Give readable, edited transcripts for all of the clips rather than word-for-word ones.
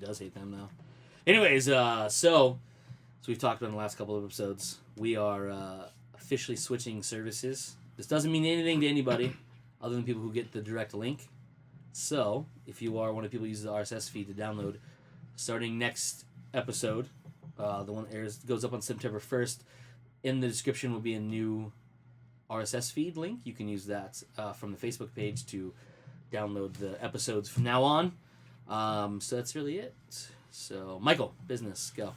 does hate them now. Anyways, so we've talked about in the last couple of episodes, we are officially switching services. This doesn't mean anything to anybody other than people who get the direct link. So, if you are one of the people who uses the RSS feed to download, starting next episode, the one that goes up on September 1st, in the description will be a new RSS feed link. You can use that from the Facebook page to download the episodes from now on. So that's really it. So, Michael, business, go.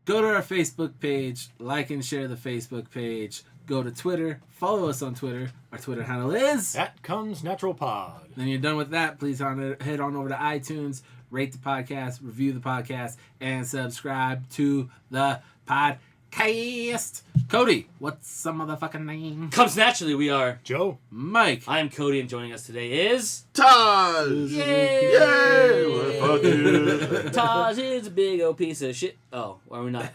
Go to our Facebook page, like and share the Facebook page. Go to Twitter, follow us on Twitter. Our Twitter handle is... That Comes Natural Pod. Then you're done with that. Please head on over to iTunes, rate the podcast, review the podcast, and subscribe to the podcast. Cody, what's some motherfucking name? Comes naturally, we are Joe. Mike. I am Cody, and joining us today is... Taj! Yay! Yay! Fuck you. Taj is a big old piece of shit. Oh, are we not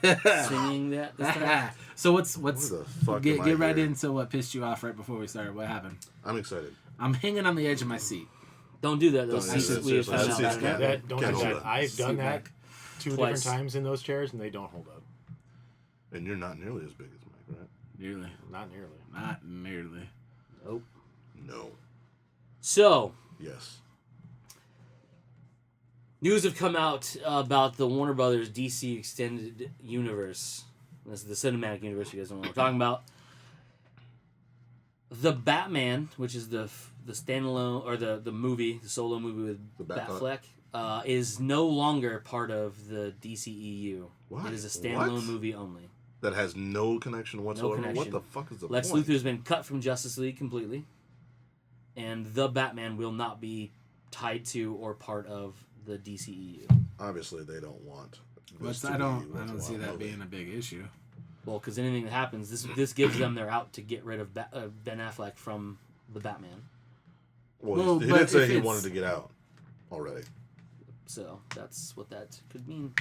singing that this time? So what's Where the fuck get am I right here? into what pissed you off right before we started. What happened? I'm excited. I'm hanging on the edge of my seat. Don't do that. Don't do that, We have seriously. found That out seat's that. Don't Can't do hold that. it. I've done Seat that back. two Twice. different times in those chairs, and they don't hold up. And you're not nearly as big as Mike, right? Nearly. Not nearly. Not nearly. Nope. No. So, Yes. news have come out about the Warner Brothers DC Extended Universe. This is the cinematic universe, you guys don't know what we're talking about. The Batman, which is the standalone, or the movie, the solo movie with Batfleck, is no longer part of the DCEU. What? It is a standalone What? movie only. That has no connection whatsoever. connection. What the fuck is the Lex point? Luthor has been cut from Justice League completely, and the Batman will not be tied to or part of the DCEU. Obviously, they don't want. I don't see that being a big issue. Well, because anything that happens, this gives them their out to get rid of Ben Affleck from the Batman. Well, he but did say if he it's- wanted to get out already. So that's what that could mean.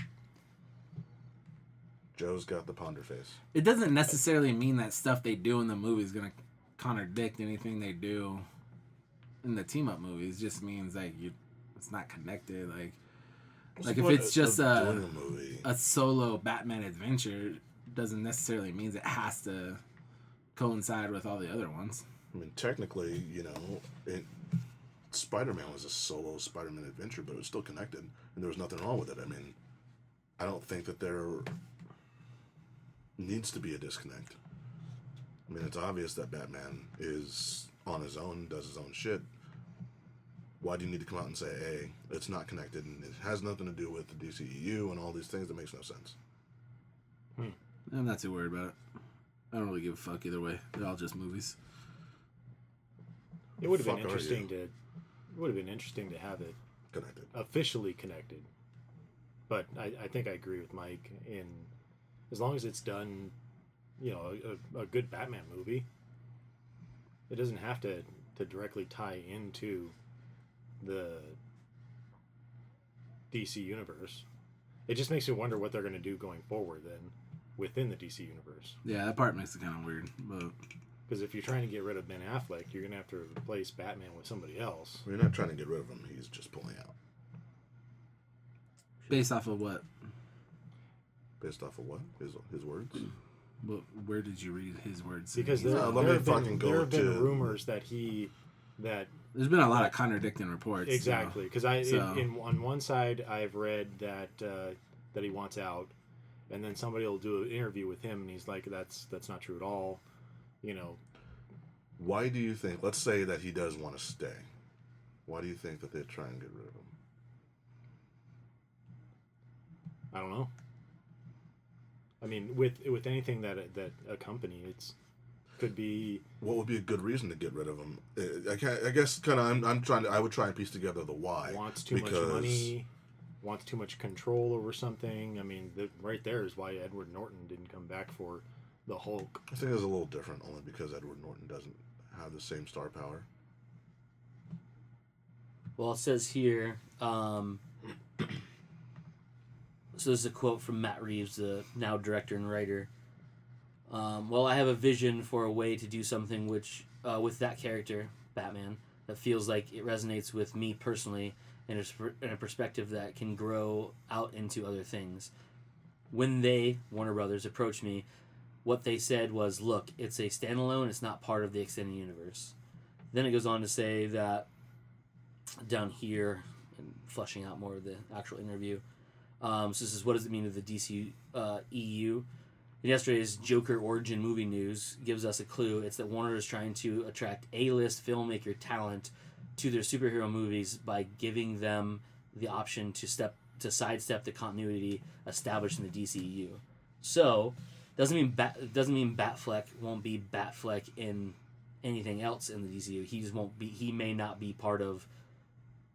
Joe's got the ponder face. It doesn't necessarily mean that stuff they do in the movie is gonna contradict anything they do in the team up movies. It just means like it's not connected. Like if it's just doing a movie, a solo Batman adventure, doesn't necessarily mean it has to coincide with all the other ones. I mean, technically, Spider-Man was a solo Spider-Man adventure, but it was still connected, and there was nothing wrong with it. I mean, I don't think that there needs to be a disconnect. I mean, it's obvious that Batman is on his own, does his own shit. Why do you need to come out and say, hey, it's not connected, and it has nothing to do with the DCEU and all these things? That makes no sense. I'm not too worried about it. I don't really give a fuck either way. They're all just movies. It would have been Fuck are interesting you? to. It would have been interesting to have it Connected. officially connected. But I think I agree with Mike in as long as it's done, a good Batman movie. It doesn't have to directly tie into the DC universe. It just makes me wonder what they're going to do going forward then within the DC universe. Yeah, that part makes it kind of weird. But Because if you're trying to get rid of Ben Affleck, you're going to have to replace Batman with somebody else. We're not trying to get rid of him. He's just pulling out. based off of what? Based off of what? His words? But where did you read his words? Because there, No, let there me have fucking been, go there have been to- rumors that there's been a lot of contradicting reports. exactly because So- on one side I've read that that he wants out, and then somebody will do an interview with him and he's like that's not true at all, Why do you think, let's say that he does want to stay. Why do you think that they'd try and get rid of him? I don't know. I mean, with anything that a company, could be. What would be a good reason to get rid of him? I guess kind of I would try and piece together the why. Wants too much money, wants too much control over something. I mean, right there is why Edward Norton didn't come back for the Hulk. I think it's a little different only because Edward Norton doesn't have the same star power. Well, it says here, so this is a quote from Matt Reeves, the now director and writer. Well, I have a vision for a way to do something which, with that character, Batman, that feels like it resonates with me personally and a perspective that can grow out into other things. When Warner Brothers, approached me, what they said was, look, it's a standalone, it's not part of the extended universe. Then it goes on to say that down here, and fleshing out more of the actual interview, so this is, what does it mean to the DC EU? Yesterday's Joker origin movie news gives us a clue. It's that Warner is trying to attract A-list filmmaker talent to their superhero movies by giving them the option to sidestep the continuity established in the DCEU. So, doesn't mean Batfleck won't be Batfleck in anything else in the DCU. He may not be part of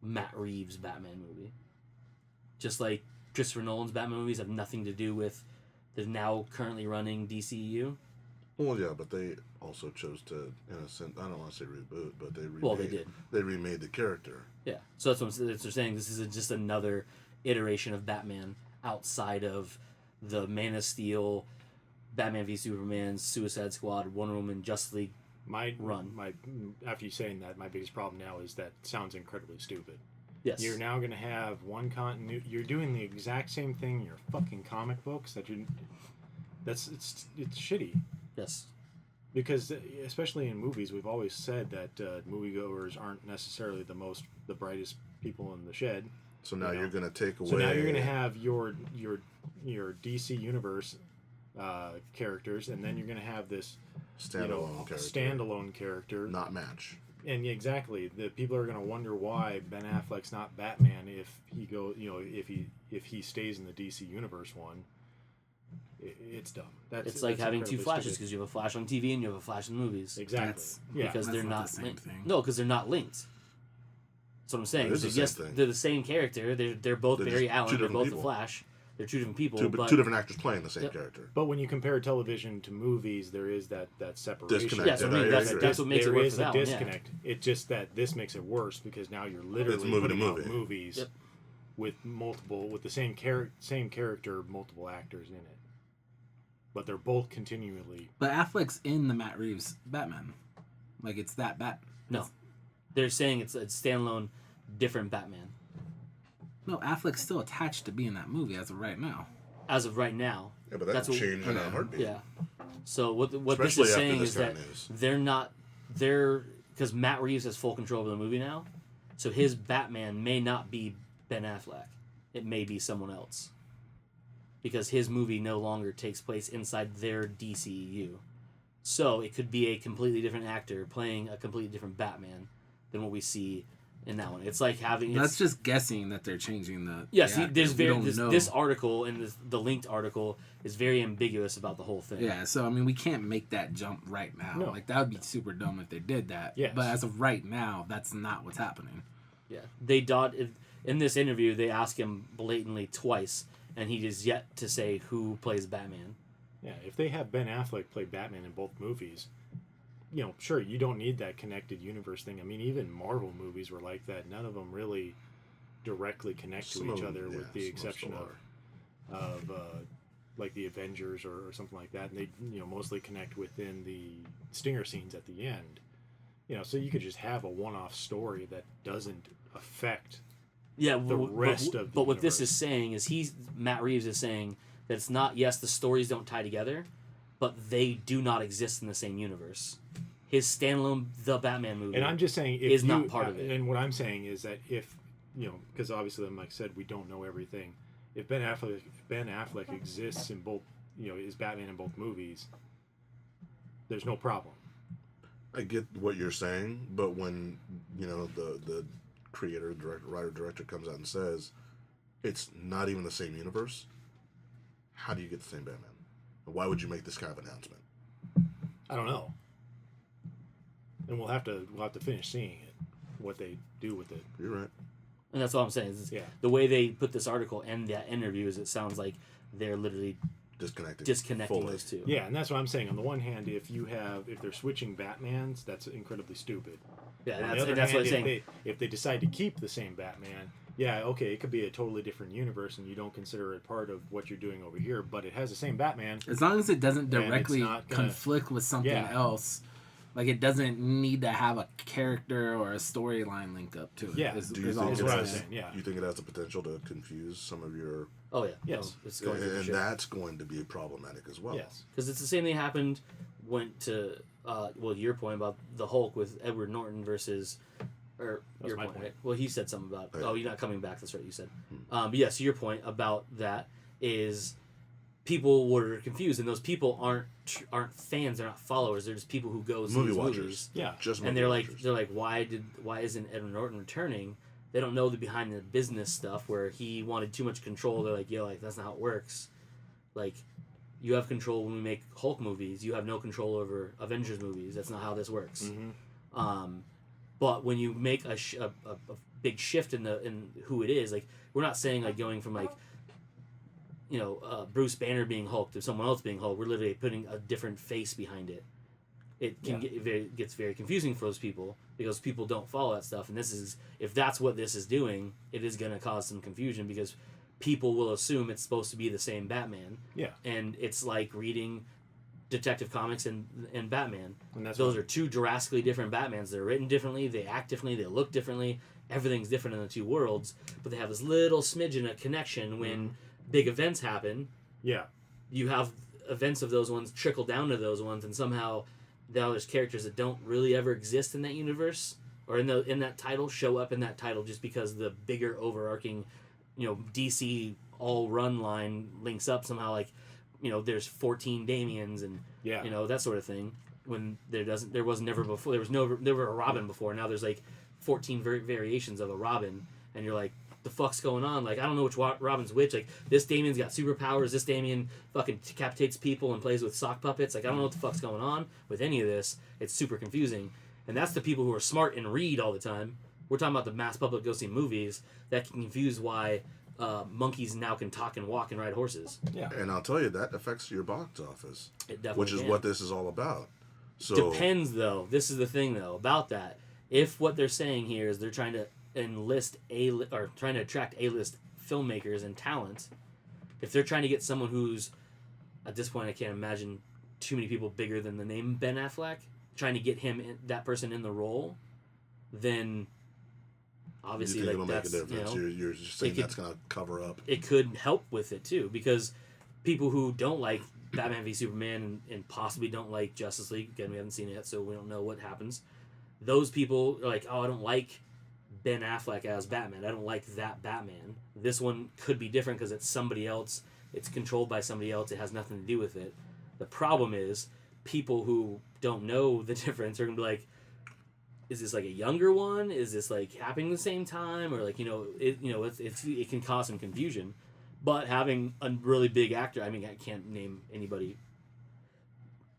Matt Reeves' Batman movie. Just like Christopher Nolan's Batman movies have nothing to do with the now currently running DCEU. Well, yeah, but they also chose to, in a sense, I don't want to say reboot, but they did. They remade the character. Yeah, so that's what they're saying. This is just another iteration of Batman outside of the Man of Steel, Batman v Superman, Suicide Squad, Wonder Woman, Justice League run. After you saying that, my biggest problem now is that sounds incredibly stupid. Yes. You're now going to have one continuity. You're doing the exact same thing in your fucking comic books. It's shitty. Yes. Because especially in movies, we've always said that moviegoers aren't necessarily the brightest people in the shed. So now you're going to take away. So now you're going to have your DC universe characters, and then you're going to have this standalone character, not match. And exactly, the people are going to wonder why Ben Affleck's not Batman if he stays in the DC universe one. It's dumb. It's like having two Flashes, because you have a Flash on TV and you have a Flash in the movies. Exactly. Because they're not the same thing. No, because they're not linked. That's what I'm saying. It is the same thing. They're the same character. They're both Barry Allen. They're both the Flash. They're two different people. Two different actors playing the same character. But when you compare television to movies, there is that separation. Disconnect. Yes, I mean, that's what makes it work for that one. There is a disconnect. Yeah. It's just that this makes it worse because now you're literally putting out movies with the same character, multiple actors in it. But they're both continually. But Affleck's in the Matt Reeves Batman. Like, it's that No. They're saying it's a standalone, different Batman. No, Affleck's still attached to being that movie as of right now. As of right now. Yeah, but that's changed in a heartbeat. Yeah. So what this is saying is that because Matt Reeves has full control of the movie now, so his Batman may not be Ben Affleck. It may be someone else. Because his movie no longer takes place inside their DCEU. So it could be a completely different actor playing a completely different Batman than what we see in that one. It's like having... That's just guessing that they're changing the... Yes, this article and the linked article is very ambiguous about the whole thing. Yeah, so I mean, we can't make that jump right now. No. Like, that would be super dumb if they did that. Yes. But as of right now, that's not what's happening. Yeah. In this interview, they ask him blatantly twice, and he is yet to say who plays Batman. Yeah, if they have Ben Affleck play Batman in both movies, sure, you don't need that connected universe thing. I mean, even Marvel movies were like that. None of them really directly connect to each other, with the exception of like the Avengers or something like that. And they mostly connect within the stinger scenes at the end. So you could just have a one-off story that doesn't affect the rest of the But what universe. this is saying is Matt Reeves is saying that it's not, yes, the stories don't tie together, but they do not exist in the same universe. His standalone The Batman movie, and I'm just saying, not part of it. And what I'm saying is that if because obviously, like I said, we don't know everything. If Ben Affleck exists in both, is Batman in both movies, there's no problem. I get what you're saying, but when the creator, writer-director comes out and says it's not even the same universe, how do you get the same Batman? Why would you make this kind of announcement? I don't know. And we'll have to finish seeing it, what they do with it. You're right. And that's all I'm saying. The way they put this article and that interview is, it sounds like they're literally disconnecting fully. those two. Yeah, and that's what I'm saying. On the one hand, if they're switching Batmans, that's incredibly stupid. Yeah, that's what I'm saying. If they decide to keep the same Batman, yeah, okay, it could be a totally different universe, and you don't consider it part of what you're doing over here, but it has the same Batman. As long as it doesn't directly conflict with something else, Like, it doesn't need to have a character or a storyline link up to it. Yeah. is, Do you is think all That's I'm what I was saying. saying. Yeah. You think it has the potential to confuse some of your, Oh yeah. Yes. No, it's going to and sure. that's going to be problematic as well. Yes. Because it's the same thing happened went to your point about the Hulk with Edward Norton versus or That's your my point, point. right? Well, he said something about Yeah. you're not coming back. That's right, you said. But yes, your point about that is people were confused, and those people aren't fans. They're not followers. They're just people who go see Movie these watchers. movies. Yeah. Just And movie they're watchers. like why isn't Edward Norton returning? They don't know the behind the business stuff where he wanted too much control. They're like, yo, like that's not how it works. Like, you have control when we make Hulk movies. You have no control over Avengers movies. That's not how this works. Mm-hmm. But when you make a big shift in who it is, like we're not saying like going from like Bruce Banner being Hulk to someone else being Hulk. We're literally putting a different face behind it. It can gets very confusing for those people because people don't follow that stuff. And this is if that's what this is doing, it is going to cause some confusion because people will assume it's supposed to be the same Batman. Yeah. And it's like reading Detective Comics and Batman. And that's Those what- are two drastically different Batmans. They're written differently, they act differently, they look differently. Everything's different in the two worlds, but they have this little smidgen of connection when big events happen. Yeah. You have events of those ones trickle down to those ones, and somehow now there's characters that don't really ever exist in that universe or in that title show up in that title just because the bigger overarching, DC all run line links up somehow. Like, there's 14 Damians and Yeah. that sort of thing. When there was never before. There was never a Robin before. Now there's like 14 variations of a Robin, and you're like, the fuck's going on? Like, I don't know which Robin's which. Like, this Damien's got superpowers. This Damien fucking decapitates people and plays with sock puppets. Like, I don't know what the fuck's going on with any of this. It's super confusing, and that's the people who are smart and read all the time. We're talking about the mass public go see movies that can confuse why monkeys now can talk and walk and ride horses. Yeah. And I'll tell you, that affects your box office, It definitely which is can. what this is all about. So Depends, though. This is the thing, though, about that. If what they're saying here is they're trying to enlist trying to attract A-list filmmakers and talent, if they're trying to get someone who's, at this point, I can't imagine too many people bigger than the name Ben Affleck, trying to get that person in the role, then obviously you think like it'll make a that's difference? You're just saying could- that's going to cover up. it could help with it too, because people who don't like Batman v Superman and possibly don't like Justice League, again, we haven't seen it yet, so we don't know what happens. Those people are like, oh, I don't like Ben Affleck as Batman. I don't like that Batman. This one could be different because it's somebody else. It's controlled by somebody else. It has nothing to do with it. The problem is people who don't know the difference are going to be like, is this like a younger one? Is this like happening at the same time? Or like, it can cause some confusion. But having a really big actor, I mean, I can't name anybody,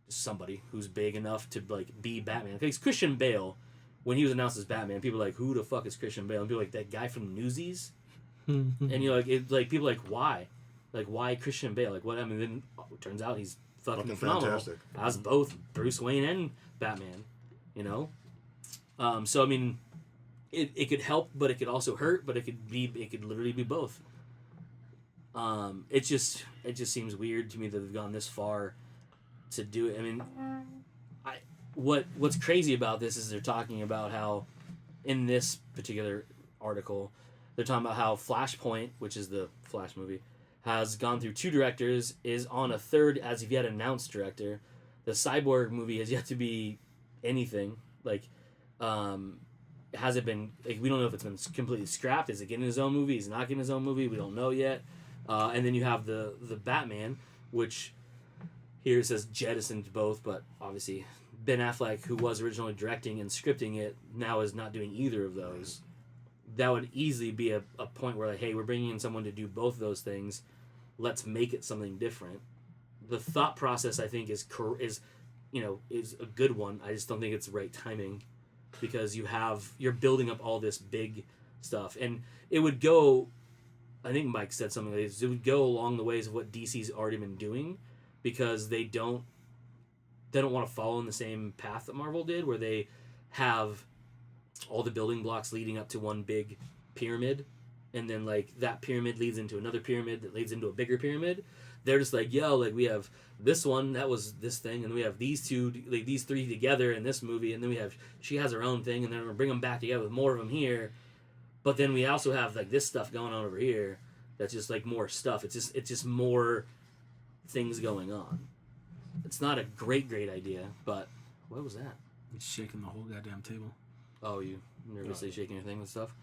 somebody who's big enough to like be Batman. Because Christian Bale, when he was announced as Batman, people were like, who the fuck is Christian Bale? And people were like, that guy from Newsies? And you're like, people are like, why? Like, why Christian Bale? Like, what? I mean, then it turns out he's fucking phenomenal. fantastic. As both Bruce Wayne and Batman, So, I mean, it could help, but it could also hurt, but it could literally be both. It just seems weird to me that they've gone this far to do it. I mean, what's crazy about this is they're talking about how, in this particular article, they're talking about how Flashpoint, which is the Flash movie, has gone through 2 directors, is on a 3rd as of yet announced director. The Cyborg movie has yet to be anything. Like, has it been? Like, we don't know if it's been completely scrapped. Is it getting his own movie? Is it not getting his own movie? We don't know yet. And then you have the Batman, which here it says jettisoned both, but obviously Ben Affleck, who was originally directing and scripting it, now is not doing either of those. That would easily be a point where, like, hey, we're bringing in someone to do both of those things. Let's make it something different. The thought process, I think, is a good one. I just don't think it's the right timing, because you're building up all this big stuff, and it would go. I think Mike said something like this. It would go along the ways of what DC's already been doing, because they don't want to follow in the same path that Marvel did, where they have all the building blocks leading up to one big pyramid, and then like that pyramid leads into another pyramid that leads into a bigger pyramid. They're just like, yo, like we have this one that was this thing, and we have these two, like these three together in this movie, and then we have she has her own thing, and then we're bring them back together with more of them here. But then we also have like this stuff going on over here. That's just like more stuff. It's just more things going on. It's not a great idea, but what was that? He's shaking the whole goddamn table. Oh, you nervously shaking your thing and stuff.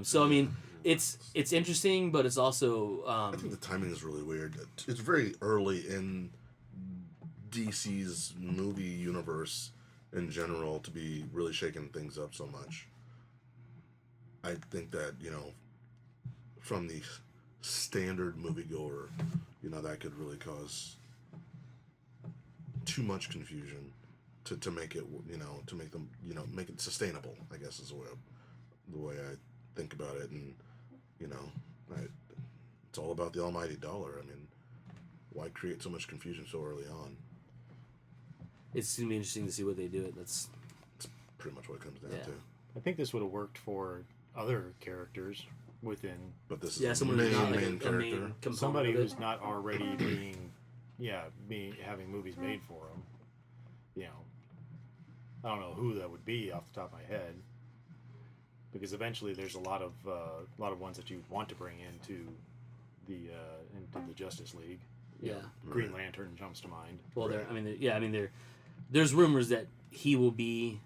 So I mean, it's interesting, but it's also. I think the timing is really weird. It's very early in DC's movie universe in general to be really shaking things up so much. I think that, you know, from the standard moviegoer, you know, that could really cause too much confusion to make it, you know, to make them, you know, make it sustainable, I guess is the way I think about it. And, you know, it's all about the almighty dollar. I mean, why create so much confusion so early on? It's going to be interesting to see what they do. That's pretty much what it comes down to. I think this would have worked for other characters within. But this is someone who's not like main a character. main component Somebody of it. who's not already having movies made for them. You know, I don't know who that would be off the top of my head, because eventually there's a lot of ones that you want to bring into the Justice League. Yeah. Green Lantern jumps to mind. Well, there's rumors that he will be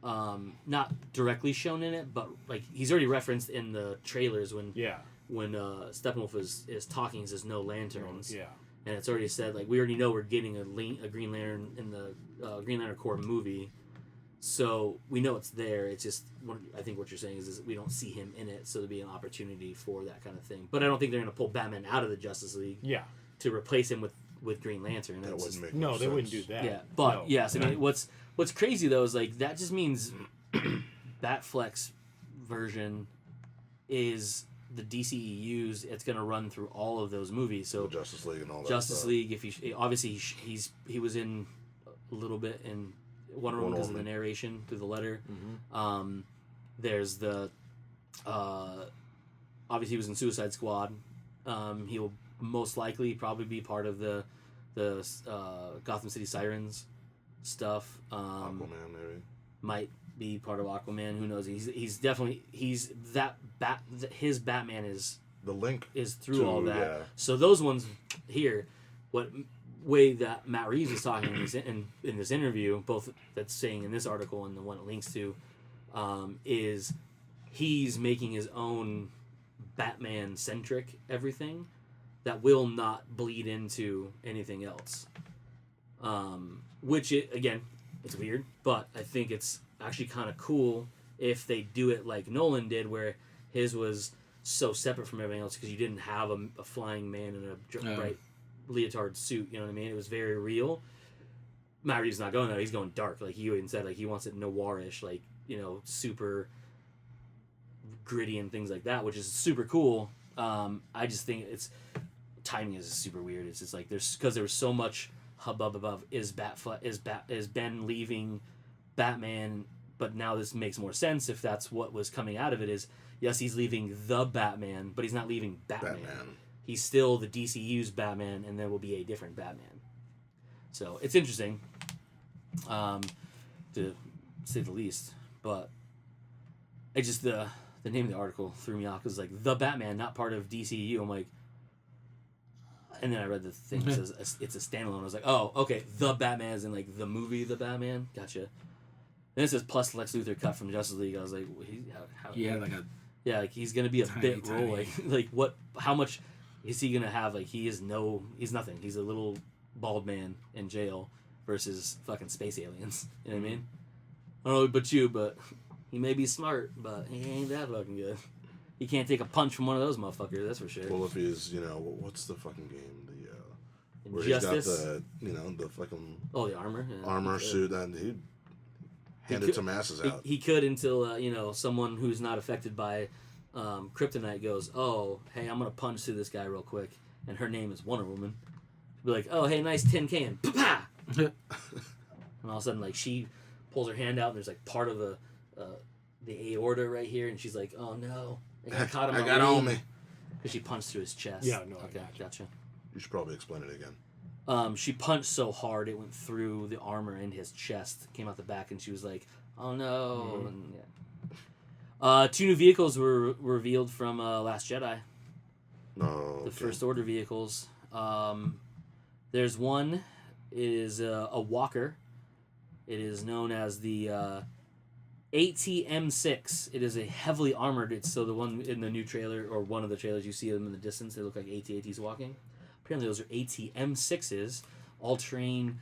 not directly shown in it, but like he's already referenced in the trailers when Steppenwolf is talking. He says no lanterns. Yeah. And it's already said, like, we already know we're getting a Green Lantern in the Green Lantern Corps movie. So we know it's there. It's just, I think what you're saying is we don't see him in it, so there'll be an opportunity for that kind of thing. But I don't think they're going to pull Batman out of the Justice League to replace him with Green Lantern. That wouldn't make no, sense. they wouldn't do that. Yeah, but no. yes, I mean, what's crazy, though, is, like, that just means Batfleck's version is the DCEU's. It's going to run through all of those movies. So the Justice League and all that Justice stuff. League, if he was in a little bit in Wonder Woman because of the narration through the letter. Mm-hmm. There's the obviously he was in Suicide Squad. He'll most likely probably be part of the Gotham City Sirens stuff. Aquaman maybe. Might be part of Aquaman. Who knows? He's definitely his Batman is The link is through to, all that. yeah. So those ones here, what way that Matt Reeves is talking in this interview, both that's saying in this article and the one it links to, is he's making his own Batman-centric everything that will not bleed into anything else. Which, again, it's weird, but I think it's actually kind of cool if they do it like Nolan did, where his was so separate from everything else because you didn't have a flying man in a bright leotard suit, you know what I mean? It was very real. Matt Reeves not going there. He's going dark. Like, he even said, like, he wants it noirish, like, you know, super gritty and things like that, which is super cool. I just think timing is super weird. It's just like because there was so much hubbub above is Ben leaving Batman, but now this makes more sense if that's what was coming out of it. Is yes, he's leaving the Batman, but he's not leaving Batman. He's still the DCU's Batman, and there will be a different Batman. So it's interesting, to say the least. But I just the name of the article threw me off. It was like the Batman, not part of DCU. I'm like, and then I read the thing that says it's a standalone. I was like, oh, okay, the Batman is in like the movie The Batman. Gotcha. Then it says plus Lex Luthor cut from Justice League. I was like, like he's gonna be a bit role. Like what? How much is he gonna have? Like he's nothing. He's a little bald man in jail versus fucking space aliens. You know what I mean? I don't know about you, but he may be smart, but he ain't that fucking good. He can't take a punch from one of those motherfuckers. That's for sure. Well, if he's, you know, what's the fucking game? Where Injustice? he's got the, you know, the fucking the armor. Yeah, armor suit, and he'd handed some asses out. He could until you know, someone who's not affected by kryptonite goes, oh, hey, I'm gonna punch through this guy real quick, and her name is Wonder Woman. Be like, oh, hey, nice tin can, pa. And all of a sudden, like, she pulls her hand out, and there's like part of the aorta right here, and she's like, oh no, It got caught him I got on me. because she punched through his chest. Yeah, no, I Okay, gotcha. gotcha. You should probably explain it again. She punched so hard it went through the armor in his chest, came out the back, and she was like, "Oh no!" Mhm. And, yeah. 2 new vehicles were revealed from Last Jedi. No. The First Order vehicles. There's one. It is a walker. It is known as the ATM-6. It is a heavily armored. It's so the one in the new trailer, or one of the trailers, you see them in the distance. They look like AT-ATs walking. Apparently, those are ATM-6s, all-terrain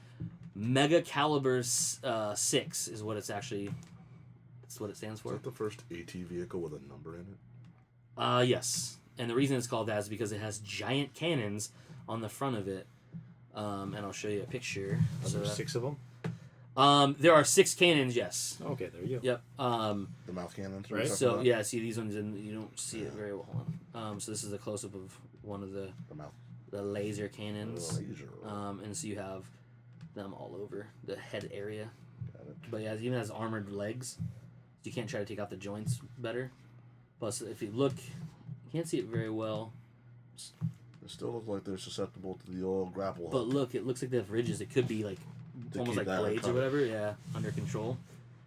mega caliber 6 is what it's actually. That's what it stands Is for. that the first AT vehicle with a number in it? Yes, and the reason it's called that is because it has giant cannons on the front of it. And I'll show you a picture. Are there 6 of them? There are 6 cannons. Yes. Okay, there you go. Yep. The mouth cannons, Right. So yeah, see these ones, and you don't see it very well. Hold on. So this is a close up of one of the mouth. laser cannons. Laser. And so you have them all over the head area. Got it. But yeah, it even has armored legs. You can't try to take out the joints better. Plus, if you look, you can't see it very well. They still look like they're susceptible to the old grapple But hook. look, it looks like they have ridges. It could be like To almost keep like that blades or covered. whatever. Yeah, under control,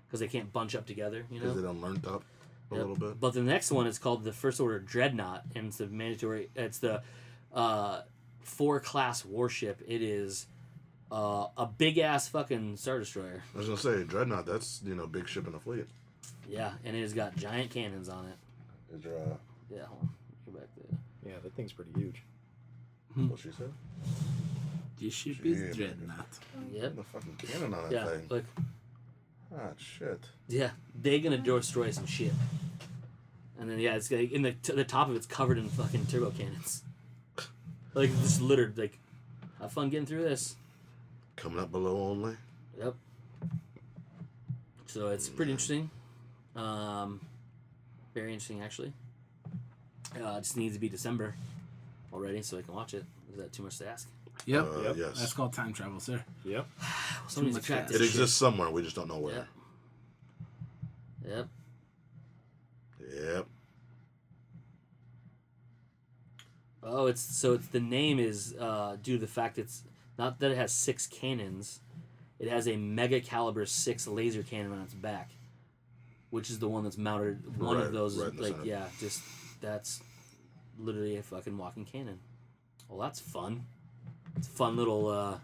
because they can't bunch up together. You Because know. they don't learn up a Yep. little bit. But the next one is called the First Order Dreadnought, and it's the mandatory. It's the 4-class warship. It is a big ass fucking Star Destroyer. I was gonna say Dreadnought. That's big ship in a fleet. Yeah, and it has got giant cannons on it. Is there Yeah, hold on. Go back there. Yeah, that thing's pretty huge. what she said? You should be Shit. dreadnought. Yep. The fucking cannon on that Yeah, thing. look. Ah, shit. Yeah, they're gonna destroy some shit. And then yeah, it's like in the top of it's covered in fucking turbo cannons. Like just littered. Like, have fun getting through this. Coming up below only. Yep. So it's pretty interesting. Very interesting, actually. It just needs to be December already so I can watch it. Is that too much to ask? Yep. Yep. Yes. That's called time travel, sir. Yep. Somebody's much attracted It to exists somewhere. We just don't know where. Yep. Yep. Oh, it's the name is due to the fact it's not that it has 6 cannons. It has a mega caliber 6 laser cannon on its back, which is the one that's mounted. One Right, of those, right in the like, center. yeah, just that's literally a fucking walking cannon. Well, that's fun. It's a fun little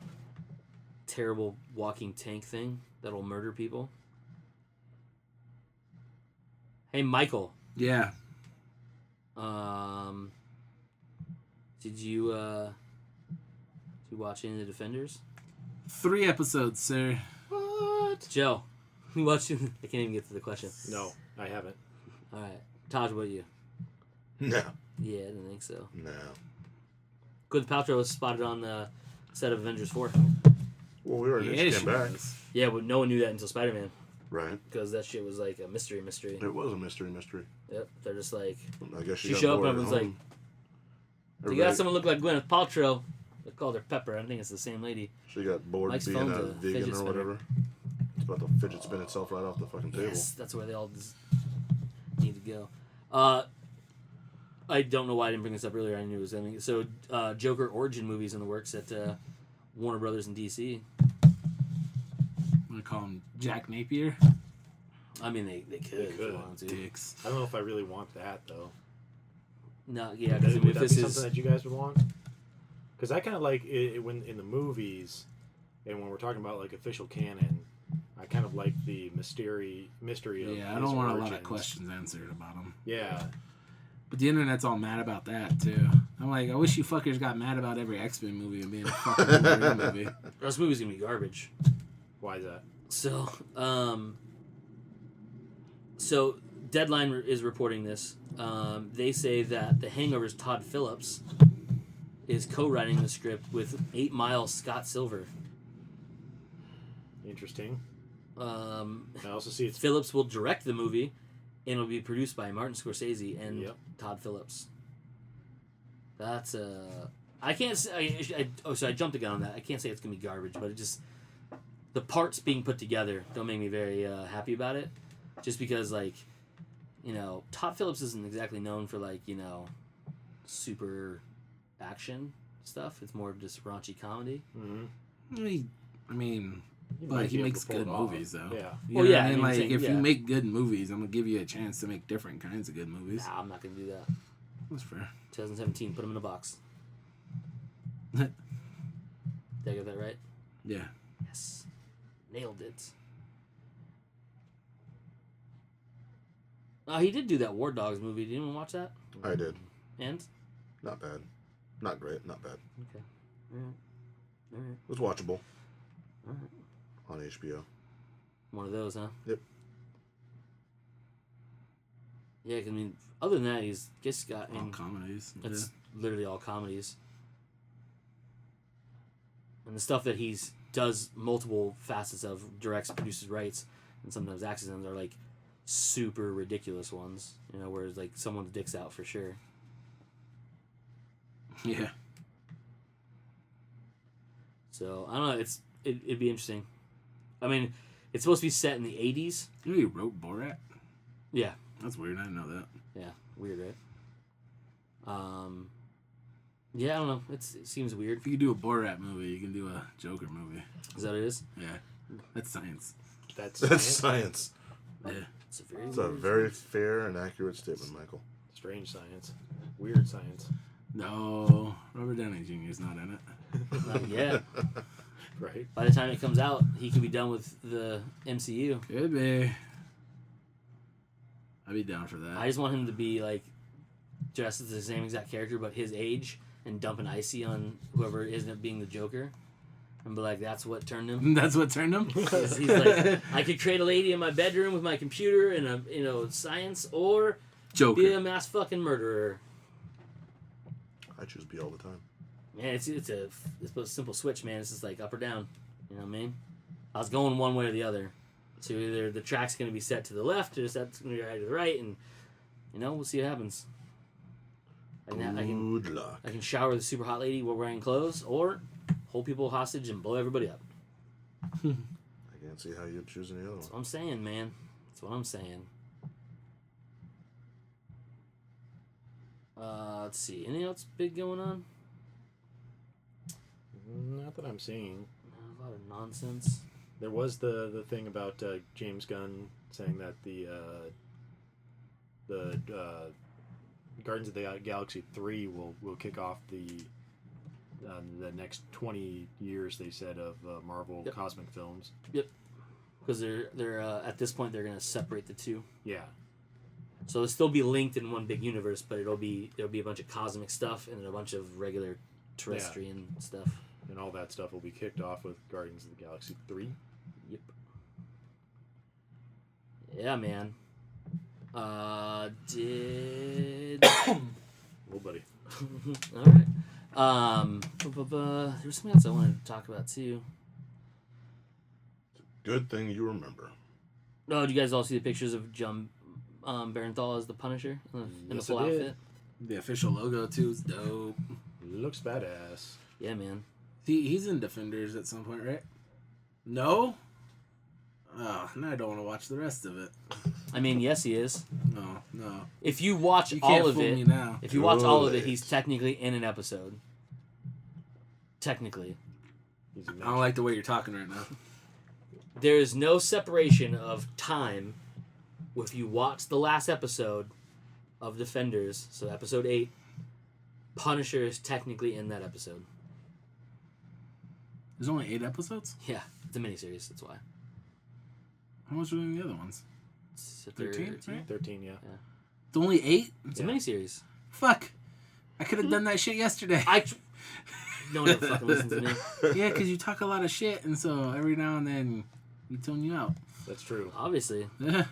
terrible walking tank thing that'll murder people. Hey, Michael. Yeah. Did you watch any of the Defenders? 3 episodes, sir. What? Joe, you watched? I can't even get to the question. No, I haven't. All right, Taj, what about you? No. Yeah, I didn't think so. No. Gwyneth Paltrow was spotted on the set of Avengers 4. Well, we already Yeah, just she came back. was. Yeah, but no one knew that until Spider-Man, Right. because that shit was like a mystery. It was a mystery. Yep, they're just like, I guess she got showed up bored and at was like, home. "You got Everybody- someone look like Gwyneth Paltrow." They called her Pepper. I think it's the same lady. She got bored Mike's being phone's a a vegan fidget or spinner. whatever. It's about to fidget spin itself right off the fucking table. Yes, that's where they all just need to go. I don't know why I didn't bring this up earlier. I knew it was coming. So, Joker origin movies in the works at Warner Brothers in DC. I'm gonna call him Jack Napier. I mean, they could if they could. wanted to. Dicks. I don't know if I really want that though. No, yeah, Would because that, would if that this be is something that you guys would want? Because I kind of like it when in the movies, and when we're talking about like official canon, I kind of like the mystery of Yeah, I his don't want a lot origins. of questions answered about him. Yeah, But the internet's all mad about that too. I'm like, I wish you fuckers got mad about every X-Men movie and being a fucking Wolverine movie. this movie's gonna be garbage. why is that? So Deadline is reporting this. They say that The Hangover's Todd Phillips is co-writing the script with 8 Mile Scott Silver. Interesting. I I also see it's Phillips will direct the movie, and it'll be produced by Martin Scorsese and Yep. Todd Phillips. That's I can't say. So I jumped the gun on that. I can't say it's gonna be garbage, but it just the parts being put together don't make me very happy about it. Just because like Todd Phillips isn't exactly known for like, super action stuff. It's more of just raunchy comedy. Mm-hmm. But he makes good movies, though. Yeah. You know what I mean? If you make good movies, I'm gonna give you a chance to make different kinds of good movies. Nah, I'm not gonna do that. That's fair. 2017, put him in a box. Did I get that right? Yeah. Yes. Nailed it. Oh, he did do that War Dogs movie. Did anyone watch that? I did. And? Not bad. Not great. Not bad. Okay. Alright. It was watchable. Alright. On HBO. One of those, huh? Yep. Yeah, 'cause, other than that, he's just got... All comedies. It's literally all comedies. And the stuff that he does multiple facets of, directs, produces, writes, and sometimes acts in, are like super ridiculous ones. Whereas like someone's dick's out for sure. Yeah. So I don't know. It'd be interesting. It's supposed to be set in the 80s. You know he wrote Borat? Yeah. That's weird. I didn't know that. Yeah. Weird, right? Yeah, I don't know. It seems weird. If you do a Borat movie, you can do a Joker movie. Is that what it is? Yeah. That's science. That's science. Yeah. It's a very fair and accurate statement, Michael. Strange science. Weird science. No. Robert Downey Jr. is not in it. Not yet. Right. By the time it comes out, he could be done with the MCU. Could be. I'd be down for that. I just want him to be like dressed as the same exact character, but his age, and dump an icy on whoever ends up being the Joker, and be like, "That's what turned him." That's what turned him. He's like, I could create a lady in my bedroom with my computer and science, or Joker. be a mass fucking murderer. I choose B all the time. Man, it's a simple switch, man. It's just like up or down. You know what I mean? I was going one way or the other. So either the track's going to be set to the left, or that's going to be right to the right, and we'll see what happens. Good luck. I can shower the super hot lady while wearing clothes, or hold people hostage and blow everybody up. I can't see how you'd choose any other That's one. what I'm saying, man. That's what I'm saying. Let's see. Anything else big going on? Not that I'm seeing. A lot of nonsense. There was the thing about James Gunn saying that the Guardians of the Galaxy 3 will kick off the next 20 years, they said, of Marvel cosmic films. Yep. Because they're at this point they're gonna separate the two. Yeah. So they'll still be linked in one big universe, but there'll be a bunch of cosmic stuff and then a bunch of regular terrestrian stuff. And all that stuff will be kicked off with Guardians of the Galaxy 3. Yep. Yeah, man. Did... Oh, buddy. All right. There was something else I wanted to talk about, too. Good thing you remember. Oh, did you guys all see the pictures of John Barenthal as the Punisher in the Yes, full I did. outfit? The official logo, too, is dope. Looks badass. Yeah, man. He's in Defenders at some point, right? No? Oh, now I don't want to watch the rest of it. Yes, he is. No. If you watch You can't all of fool it, me now. if you watch all of it, Good. he's technically in an episode. Technically. He's I don't like the way you're talking right now. There is no separation of time if you watch the last episode of Defenders, so episode 8, Punisher is technically in that episode. There's only 8 episodes? Yeah, it's a miniseries, that's why. How much were in the other ones? It's 13, right? 13, yeah. It's only 8? It's a miniseries. Fuck. I could have done that shit yesterday. No one ever fucking listens to me. Yeah, because you talk a lot of shit, and so every now and then we tune you out. That's true. Obviously. Yeah.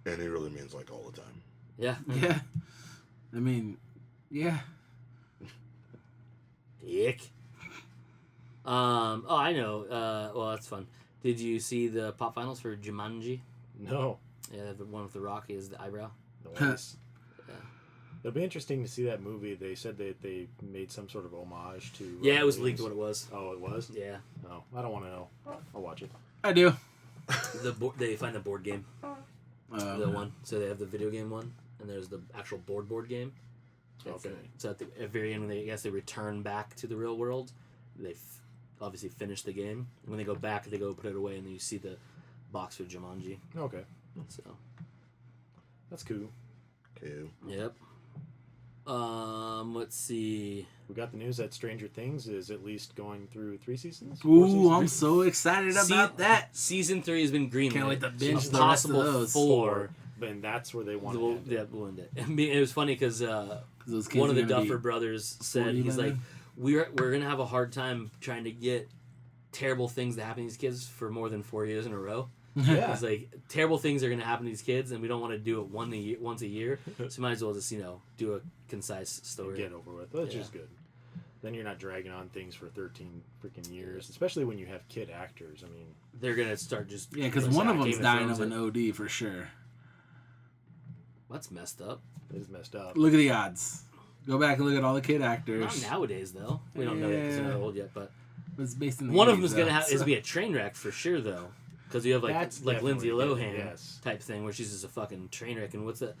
And he really means like all the time. Yeah. Yeah. I mean, yeah. Dick. Oh, I know. Well, that's fun. Did you see the pop finals for Jumanji? No. Yeah, the one with the Rock is the eyebrow. Nice. Yeah. It'll be interesting to see that movie. They said that they made some sort of homage to... Yeah, it was Williams. leaked what it was. Oh, it was? Yeah. Oh, I don't want to know. I'll watch it. I do. They find the board game. The one. So they have the video game one, and there's the actual board game. Okay. So at the very end, when they return back to the real world, they obviously finish the game. And when they go back, they go put it away, and then you see the box with Jumanji. Okay. So That's cool. Okay. yep. Let's see. We got the news that Stranger Things is at least going through 3 seasons. Ooh, I'm so excited about that. Season 3 has been greenlit. Can't wait to binge Season the rest of possible those. 4. And that's where they want We'll, to end yeah, it. we'll end it. I mean, it was funny because Those kids one of are the gonna be Duffer brothers said 40 he's by like, then. we're gonna have a hard time trying to get terrible things that happen to these kids for more than 4 years in a row. Yeah. It's like terrible things are gonna happen to these kids, and we don't want to do it once a year. So might as well just do a concise story. Get over with, which is good. Then you're not dragging on things for 13 freaking years, especially when you have kid actors. I mean, They're gonna start just because one of Game them's dying of Thrones an OD for sure. That's messed up. it is messed up. Look at the odds. Go back and look at all the kid actors. Not nowadays though. We don't know yet because they're not old yet. But It's based in the one of 80s, them is gonna though, have so- is be a train wreck for sure though. Because you have That's like Lindsay definitely Lohan good, yes. type thing where she's just a fucking train wreck. And what's the